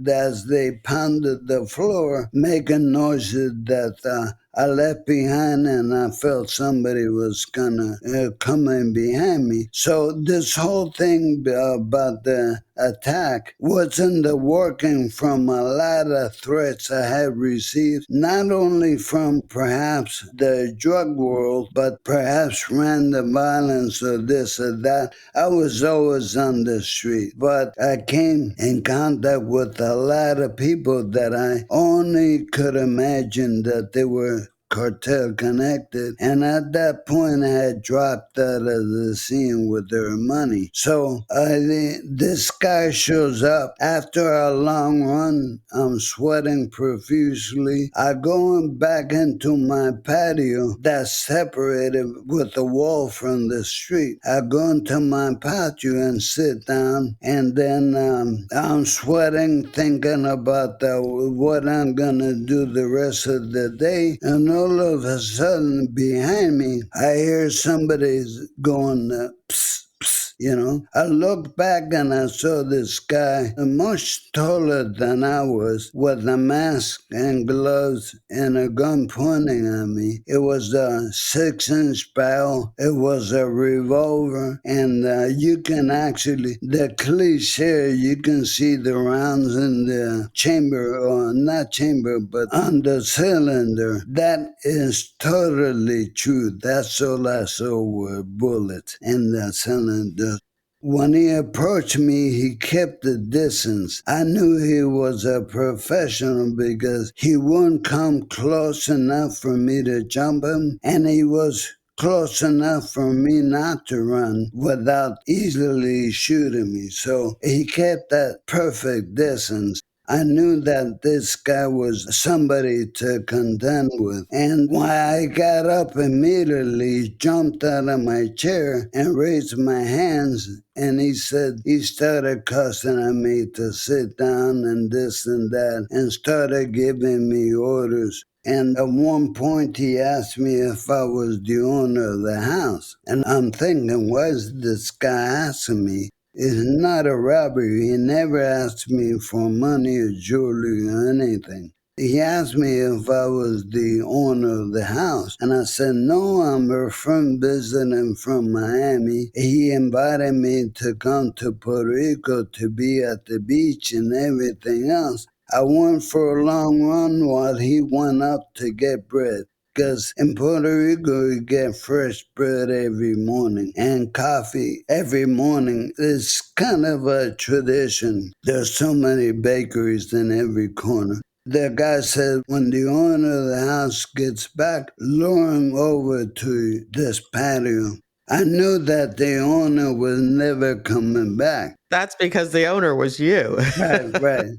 as they pounded the floor, making noises that I left behind, and I felt somebody was gonna come in behind me. So this whole thing about the attack wasn't working from a lot of threats I had received, not only from perhaps the drug world, but perhaps random violence or this or that. I was always on the street, but I came in contact with a lot of people that I only could imagine that they were cartel connected, and at that point I had dropped out of the scene with their money. So this guy shows up after a long run. I'm sweating profusely. I go back into my patio that's separated with a wall from the street. I go into my patio and sit down, and then I'm sweating, thinking about what I'm gonna do the rest of the day, and all of a sudden behind me I hear somebody's going psst, psst, you know. I looked back and I saw this guy much taller than I was, with a mask and gloves and a gun pointing at me. It was a 6-inch barrel. It was a revolver, and you can actually, the cliche, you can see the rounds in the chamber, or not chamber, but on the cylinder. That is totally true. That's all I saw were bullets in the cylinder. When he approached me, he kept the distance. I knew he was a professional because he wouldn't come close enough for me to jump him, and he was close enough for me not to run without easily shooting me. So he kept that perfect distance. I knew that this guy was somebody to contend with. And when I got up immediately, jumped out of my chair and raised my hands, and he started cussing at me to sit down and this and that, and started giving me orders. And at one point he asked me if I was the owner of the house. And I'm thinking, why is this guy asking me? It's not a robbery. He never asked me for money or jewelry or anything. He asked me if I was the owner of the house, and I said, no, I'm a friend visiting from Miami. He invited me to come to Puerto Rico to be at the beach and everything else. I went for a long run while he went up to get bread. Because in Puerto Rico, you get fresh bread every morning and coffee every morning. It's kind of a tradition. There's so many bakeries in every corner. The guy said, when the owner of the house gets back, lure him over to this patio. I knew that the owner was never coming back. That's because the owner was you. Right.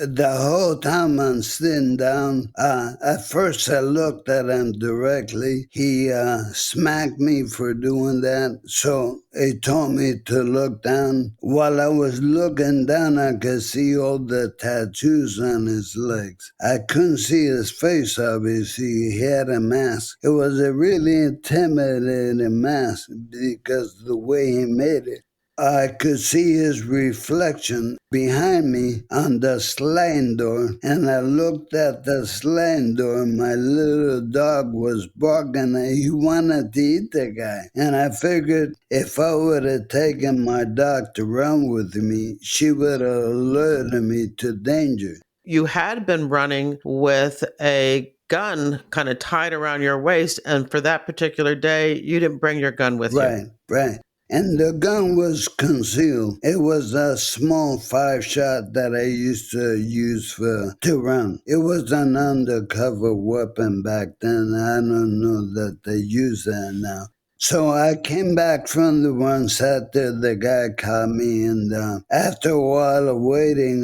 The whole time I'm sitting down, at first I looked at him directly. He smacked me for doing that, so he told me to look down. While I was looking down, I could see all the tattoos on his legs. I couldn't see his face, obviously. He had a mask. It was a really intimidating mask because of the way he made it. I could see his reflection behind me on the sliding door, and I looked at the sliding door. My little dog was barking, and he wanted to eat the guy. And I figured if I would have taken my dog to run with me, she would have alerted me to danger. You had been running with a gun kind of tied around your waist. And for that particular day, you didn't bring your gun with you. Right. And the gun was concealed. It was a small 5-shot that I used to use for 2 rounds. It was an undercover weapon back then. I don't know that they use that now. So I came back from the run, sat there, the guy caught me, and after a while of waiting,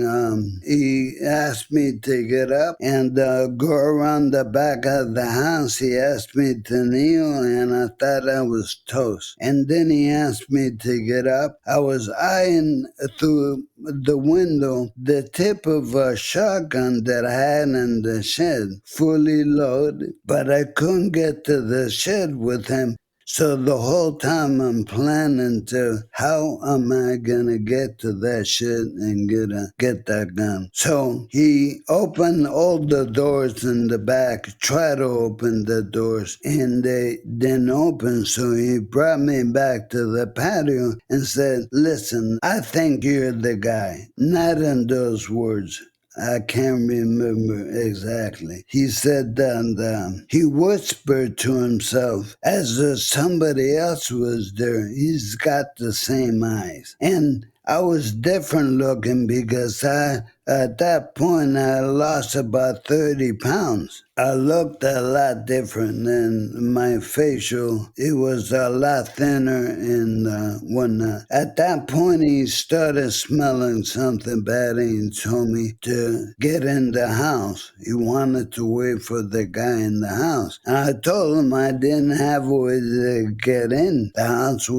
he asked me to get up and go around the back of the house. He asked me to kneel, and I thought I was toast. And then he asked me to get up. I was eyeing through the window the tip of a shotgun that I had in the shed, fully loaded, but I couldn't get to the shed with him. So the whole time I'm planning to, how am I gonna get to that shit and get that gun? So he opened all the doors in the back, tried to open the doors, and they didn't open. So he brought me back to the patio and said, listen, I think you're the guy. Not in those words. I can't remember exactly. He said that he whispered to himself as if somebody else was there. He's got the same eyes. And I was different looking because at that point, I lost about 30 pounds. I looked a lot different than my facial. It was a lot thinner and whatnot. At that point, he started smelling something bad and he told me to get in the house. He wanted to wait for the guy in the house. And I told him I didn't have a way to get in. The house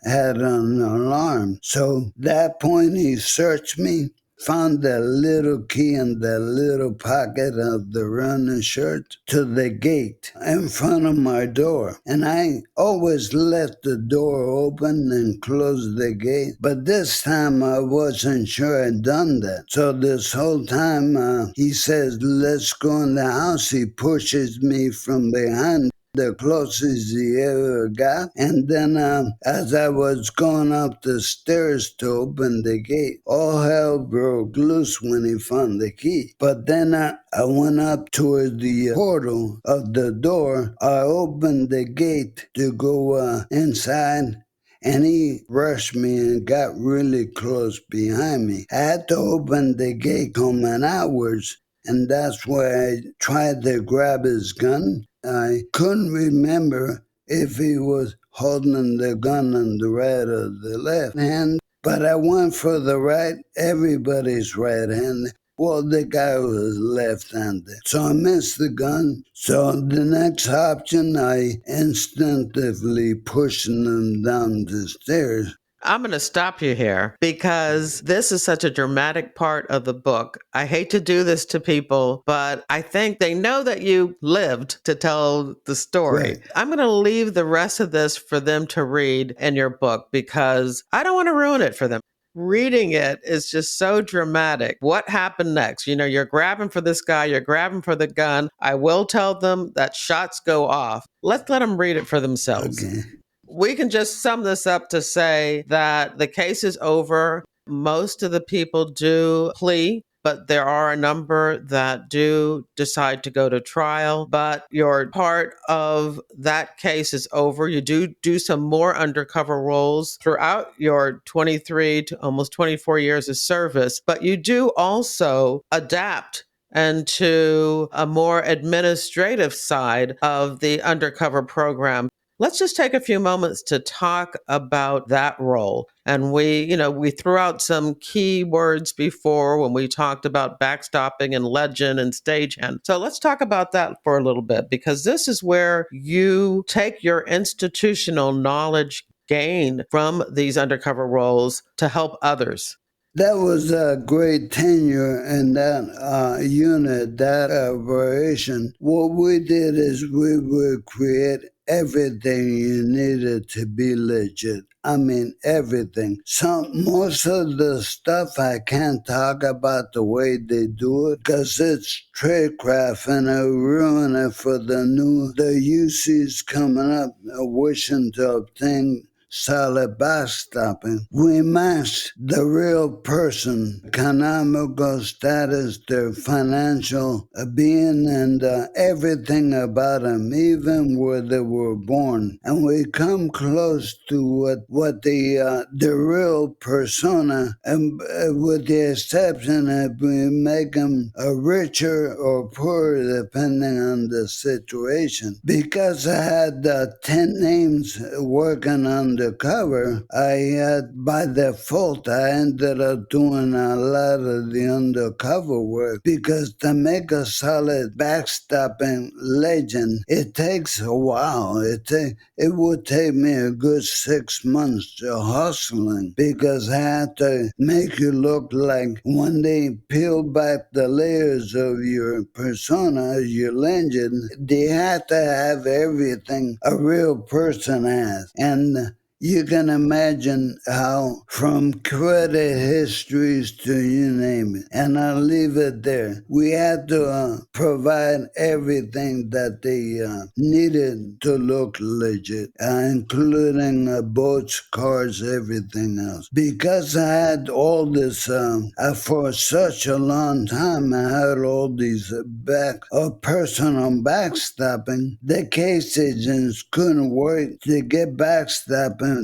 had an alarm. So that point, he searched me, found the little key in the little pocket of the running shirt to the gate in front of my door. And I always left the door open and closed the gate. But this time I wasn't sure I'd done that. So this whole time he says, let's go in the house. He pushes me from behind, the closest he ever got. And then as I was going up the stairs to open the gate, all hell broke loose when he found the key. But then I went up toward the portal of the door. I opened the gate to go inside, and he rushed me and got really close behind me. I had to open the gate coming outwards, and that's where I tried to grab his gun. I couldn't remember if he was holding the gun in the right or the left hand, but I went for the right, everybody's right hand. Well, the guy was left-handed, so I missed the gun. So the next option, I instinctively pushed him down the stairs. I'm going to stop you here because this is such a dramatic part of the book. I hate to do this to people, but I think they know that you lived to tell the story. Right. I'm going to leave the rest of this for them to read in your book because I don't want to ruin it for them. Reading it is just so dramatic. What happened next? You know, you're grabbing for this guy, you're grabbing for the gun. I will tell them that shots go off. Let's let them read it for themselves. Okay. We can just sum this up to say that the case is over. Most of the people do plea, but there are a number that do decide to go to trial. But your part of that case is over. You do some more undercover roles throughout your 23 to almost 24 years of service, but you do also adapt and to a more administrative side of the undercover program. Let's just take a few moments to talk about that role. And we threw out some key words before when we talked about backstopping and legend and stagehand. So let's talk about that for a little bit, because this is where you take your institutional knowledge gained from these undercover roles to help others. That was a great tenure in that unit, that operation. What we did is we would create everything you needed to be legit. I mean, everything. Most of the stuff I can't talk about the way they do it because it's tradecraft and I ruin it for the UCs coming up wishing to obtain solid backstopping. We matched the real person, economical status, their financial being, and everything about them, even where they were born. And we come close to what the real persona, and with the exception that we make them richer or poorer depending on the situation. Because I had 10 names working undercover, I had, by default, I ended up doing a lot of the undercover work, because to make a solid backstopping legend, it takes a while. It would take me a good 6 months of hustling, because I had to make you look like, when they peel back the layers of your persona, your legend, they had to have everything a real person has. And you can imagine how, from credit histories to you name it, and I'll leave it there. We had to provide everything that they needed to look legit, including boats, cars, everything else. Because I had all this, for such a long time, I had all these personal backstopping. The case agents couldn't wait to get backstopping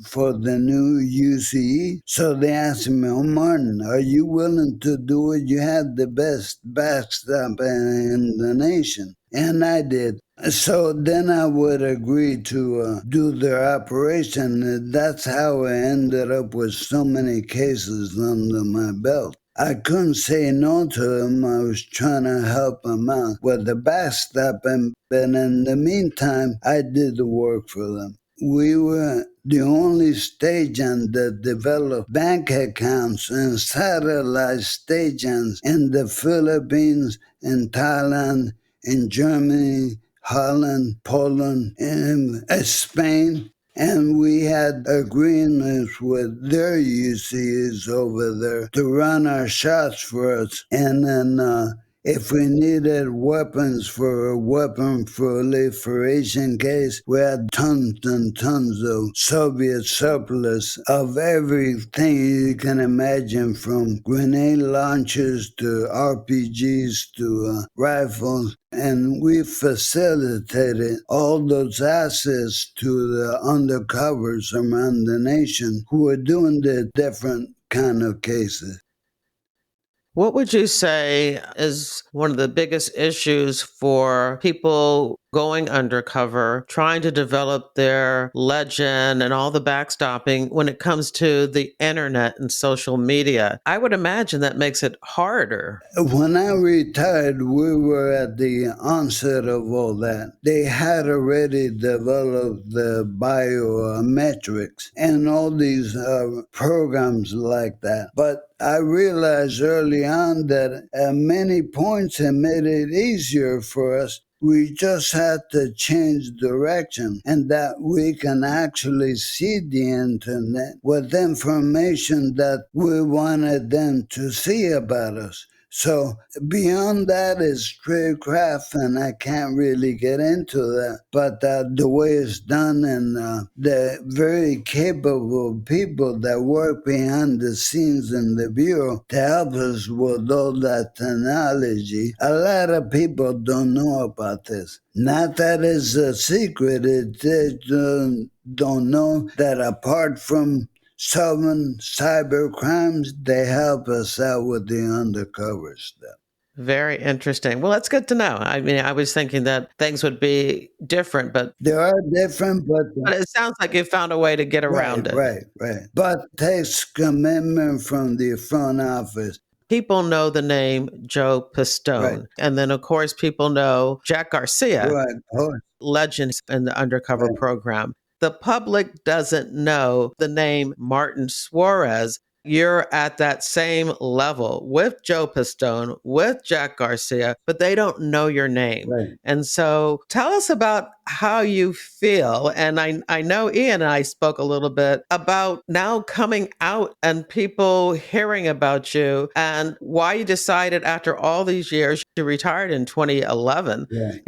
for the new UCE. So they asked me, "Oh, Martin, are you willing to do it? You have the best backstop in the nation." And I did. So then I would agree to do their operation. That's how I ended up with so many cases under my belt. I couldn't say no to them. I was trying to help them out with the backstopping, but in the meantime, I did the work for them. We were the only station that developed bank accounts and satellite stations in the Philippines, in Thailand, in Germany, Holland, Poland, and Spain. And we had agreements with their UCs over there to run our shots for us. And then if we needed weapons for a weapon proliferation case, we had tons and tons of Soviet surplus of everything you can imagine, from grenade launchers to RPGs to rifles. And we facilitated all those assets to the undercovers around the nation who were doing the different kind of cases. What would you say is one of the biggest issues for people going undercover, trying to develop their legend and all the backstopping when it comes to the internet and social media? I would imagine that makes it harder. When I retired, we were at the onset of all that. They had already developed the biometrics and all these programs like that. But I realized early on that at many points it made it easier for us. We just had to change direction, and that we can actually see the internet with information that we wanted them to see about us. So beyond that is tradecraft, and I can't really get into that. But the way it's done, and the very capable people that work behind the scenes in the Bureau to help us with all that technology, a lot of people don't know about this. Not that it's a secret, they don't know that apart from solving cyber crimes, they help us out with the undercover stuff. Very interesting. Well, that's good to know. I mean, I was thinking that things would be different, but they are different, but it sounds like you found a way to get around it. Right. But it takes commitment from the front office. People know the name Joe Pistone. Right. And then, of course, people know Jack Garcia, legends in the undercover program. The public doesn't know the name Martin Suarez. You're at that same level with Joe Pistone, with Jack Garcia, but they don't know your name. Right. And so tell us about how you feel. And I know Ian and I spoke a little bit about now coming out and people hearing about you and why you decided after all these years, you retired in 2011, Right.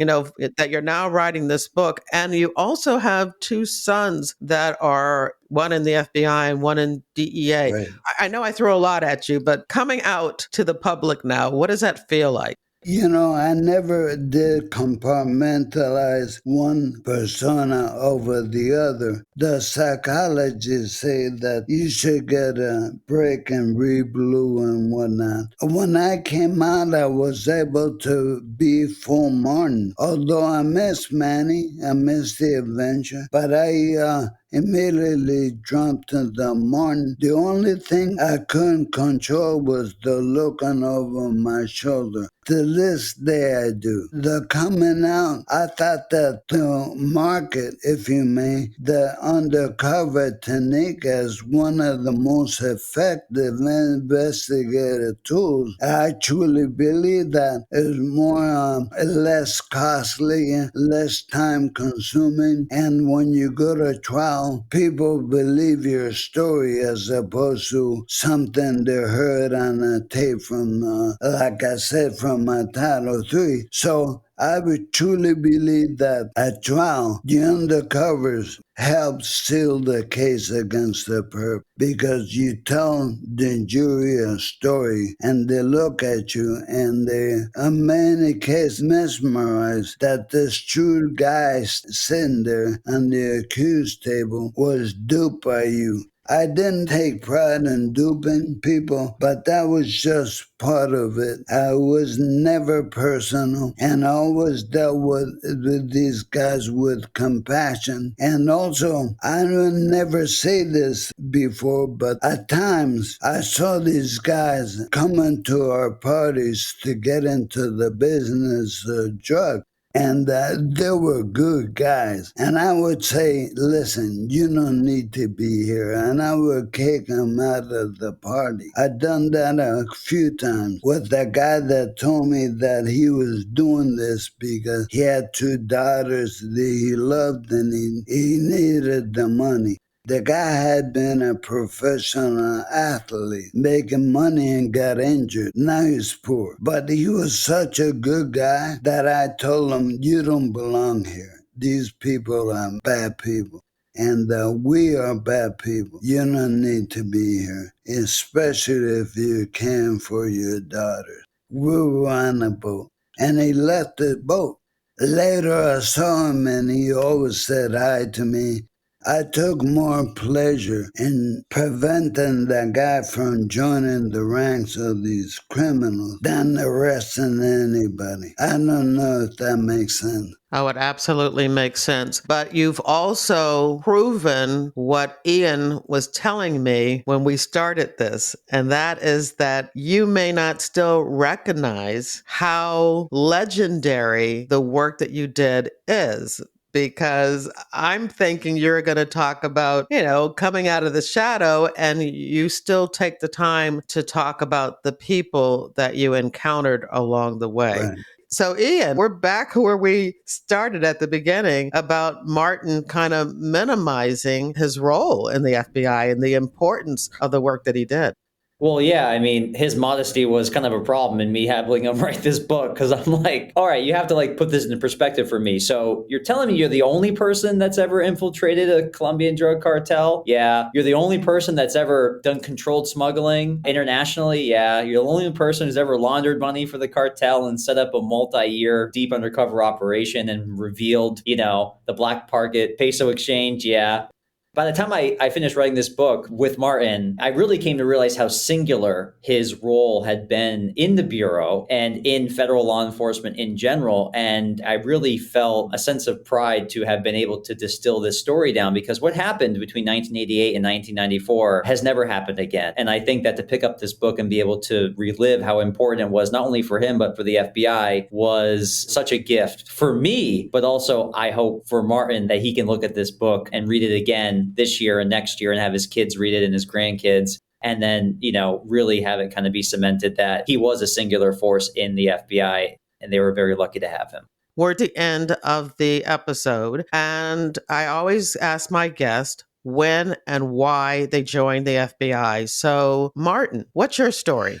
that you're now writing this book. And you also have two sons that are one in the FBI and one in DEA. Right. I know I throw a lot at you, but coming out to the public now, what does that feel like? I never did compartmentalize one persona over the other. The psychologists say that you should get a break and read blue and whatnot. When I came out, I was able to be full Martin. Although I miss Manny, I miss the adventure, but I immediately jumped to the Martin. The only thing I couldn't control was the looking over my shoulder. To this day I do. The coming out, I thought that to market, if you may, the undercover technique as one of the most effective investigative tools. I truly believe that is more less costly, less time consuming, and when you go to trial, people believe your story as opposed to something they heard on a tape from, like I said, from my Title III. So I would truly believe that at trial, the undercovers help seal the case against the perp because you tell the jury a story and they look at you and they, in many cases, mesmerized that this true guy sitting there on the accused table was duped by you. I didn't take pride in duping people, but that was just part of it. I was never personal, and I always dealt with these guys with compassion. And also, I would never say this before, but at times I saw these guys coming to our parties to get into the business of drugs. And they were good guys. And I would say, listen, you don't need to be here. And I would kick them out of the party. I've done that a few times with the guy that told me that he was doing this because he had two daughters that he loved and he needed the money. The guy had been a professional athlete, making money and got injured. Now he's poor. But he was such a good guy that I told him, you don't belong here. These people are bad people. And we are bad people. You don't need to be here, especially if you can for your daughters. We were on a boat. And he left the boat. Later I saw him and he always said hi to me. I took more pleasure in preventing that guy from joining the ranks of these criminals than arresting anybody. I don't know if that makes sense. Oh, it absolutely makes sense. But you've also proven what Ian was telling me when we started this, and that is that you may not still recognize how legendary the work that you did is. Because I'm thinking you're going to talk about, coming out of the shadow, and you still take the time to talk about the people that you encountered along the way. Right. So, Ian, we're back where we started at the beginning about Martin kind of minimizing his role in the FBI and the importance of the work that he did. Well, yeah, I mean, his modesty was kind of a problem in me having him write this book because I'm like, all right, you have to put this into perspective for me. So you're telling me you're the only person that's ever infiltrated a Colombian drug cartel? Yeah. You're the only person that's ever done controlled smuggling internationally? Yeah. You're the only person who's ever laundered money for the cartel and set up a multi-year deep undercover operation and revealed, the black market peso exchange? Yeah. By the time I finished writing this book with Martin, I really came to realize how singular his role had been in the Bureau and in federal law enforcement in general. And I really felt a sense of pride to have been able to distill this story down, because what happened between 1988 and 1994 has never happened again. And I think that to pick up this book and be able to relive how important it was, not only for him, but for the FBI, was such a gift for me, but also I hope for Martin that he can look at this book and read it again this year and next year and have his kids read it and his grandkids, and then, really have it kind of be cemented that he was a singular force in the FBI and they were very lucky to have him. we're at the end of the episode, and I always ask my guest when and why they joined the FBI. So, Martin, what's your story?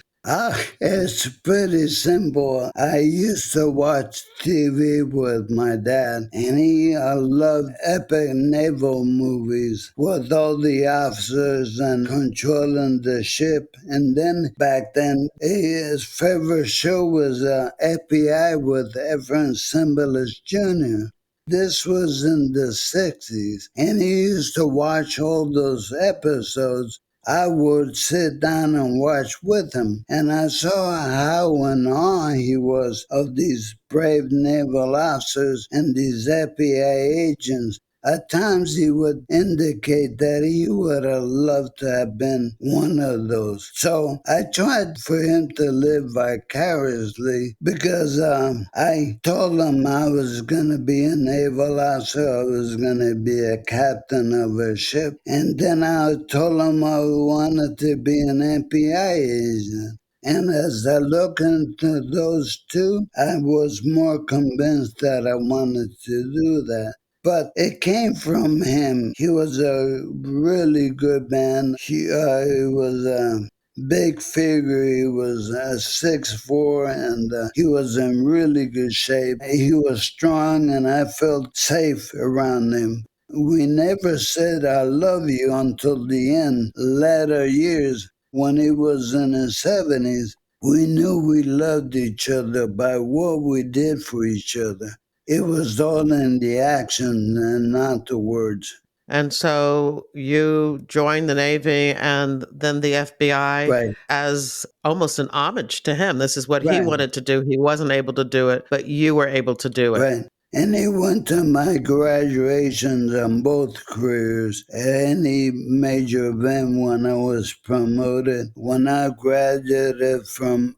It's pretty simple. I used to watch TV with my dad, and he loved epic naval movies with all the officers and controlling the ship. And then back then, his favorite show was FBI with Efren Zimbalist Jr. This was in the 60s, and he used to watch all those episodes. I would sit down and watch with him, and I saw how in awe he was of these brave naval officers and these FBI agents. At times he would indicate that he would have loved to have been one of those. So I tried for him to live vicariously because I told him I was going to be a naval officer, I was going to be a captain of a ship, and then I told him I wanted to be an FBI agent. And as I look into those two, I was more convinced that I wanted to do that. But it came from him. He was a really good man. He was a big figure. He was 6'4", and he was in really good shape. He was strong, and I felt safe around him. We never said I love you until the end, latter years. When he was in his 70s, we knew we loved each other by what we did for each other. It was all in the action and not the words. And so you joined the Navy and then the FBI Right. as almost an homage to him. This is what he Right. wanted to do. He wasn't able to do it, but you were able to do it. Right. And he went to my graduations on both careers. Any major event when I was promoted. When I graduated from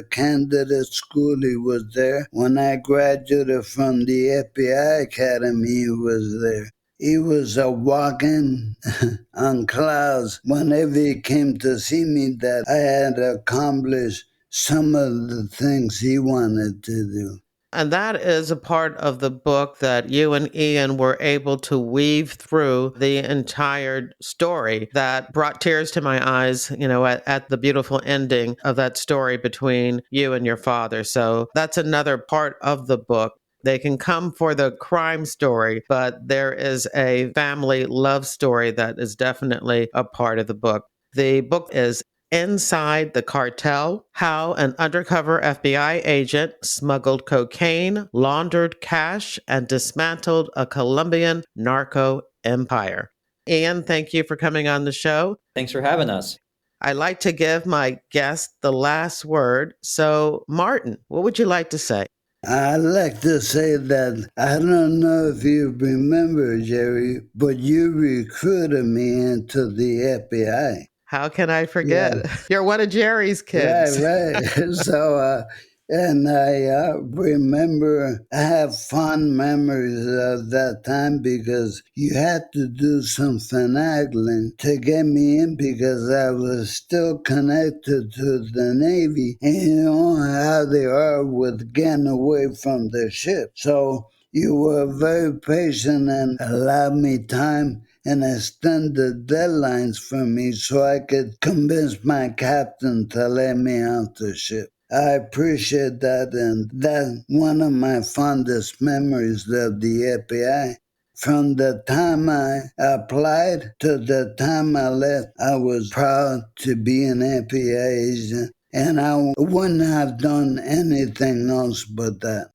candidate school, he was there. When I graduated from the FBI Academy, he was there. He was walking on clouds whenever he came to see me that I had accomplished some of the things he wanted to do. And that is a part of the book that you and Ian were able to weave through the entire story that brought tears to my eyes, at the beautiful ending of that story between you and your father. So that's another part of the book. They can come for the crime story, but there is a family love story that is definitely a part of the book. The book is Inside the Cartel, How an Undercover FBI Agent Smuggled Cocaine, Laundered Cash, and Dismantled a Colombian Narco-Empire. Ian, thank you for coming on the show. Thanks for having us. I like to give my guest the last word. So, Martin, what would you like to say? I'd like to say that I don't know if you remember, Jerry, but you recruited me into the FBI. How can I forget? Yeah. You're one of Jerry's kids. Right. So, and I remember, I have fond memories of that time because you had to do some finagling to get me in because I was still connected to the Navy. And you know how they are with getting away from the ship. So you were very patient and allowed me time and extended deadlines for me so I could convince my captain to let me out the ship. I appreciate that, and that's one of my fondest memories of the FBI. From the time I applied to the time I left, I was proud to be an FBI agent, and I wouldn't have done anything else but that.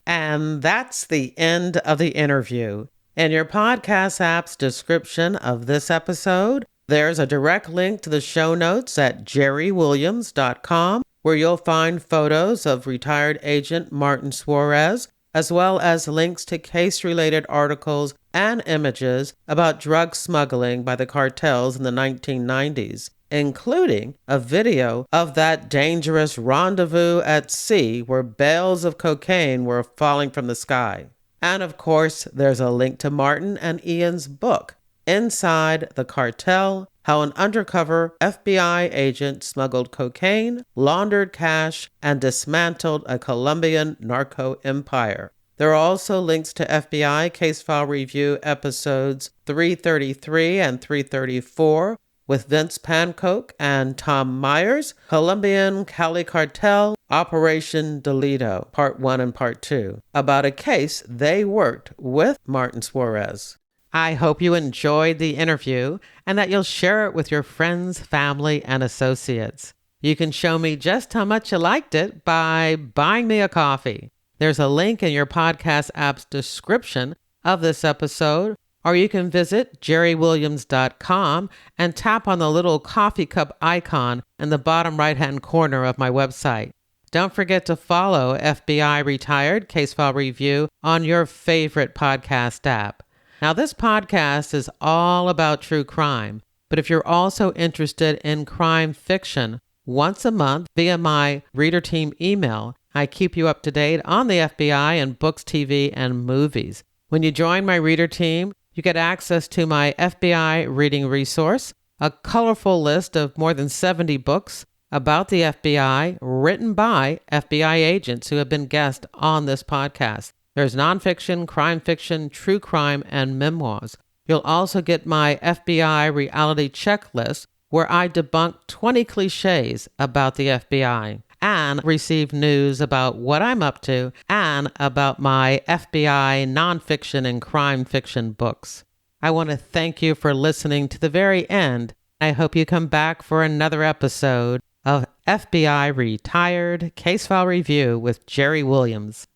And that's the end of the interview. In your podcast app's description of this episode, there's a direct link to the show notes at jerrywilliams.com, where you'll find photos of retired agent Martin Suarez, as well as links to case-related articles and images about drug smuggling by the cartels in the 1990s, including a video of that dangerous rendezvous at sea where bales of cocaine were falling from the sky. And of course, there's a link to Martin and Ian's book, Inside the Cartel, How an Undercover FBI Agent Smuggled Cocaine, Laundered Cash, and Dismantled a Colombian Narco-Empire. There are also links to FBI Case File Review episodes 333 and 334 with Vince Pancoke and Tom Myers, Colombian Cartel, Operation Delito, Part 1 and Part 2, about a case they worked with Martin Suarez. I hope you enjoyed the interview and that you'll share it with your friends, family, and associates. You can show me just how much you liked it by buying me a coffee. There's a link in your podcast app's description of this episode, or you can visit jerrywilliams.com and tap on the little coffee cup icon in the bottom right-hand corner of my website. Don't forget to follow FBI Retired Case File Review on your favorite podcast app. Now, this podcast is all about true crime, but if you're also interested in crime fiction, once a month via my reader team email, I keep you up to date on the FBI and books, TV, and movies. When you join my reader team, you get access to my FBI reading resource, a colorful list of more than 70 books about the FBI written by FBI agents who have been guests on this podcast. There's nonfiction, crime fiction, true crime, and memoirs. You'll also get my FBI reality checklist where I debunk 20 cliches about the FBI and receive news about what I'm up to and about my FBI nonfiction and crime fiction books. I want to thank you for listening to the very end. I hope you come back for another episode of FBI Retired Case File Review with Jerry Williams.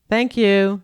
Thank you.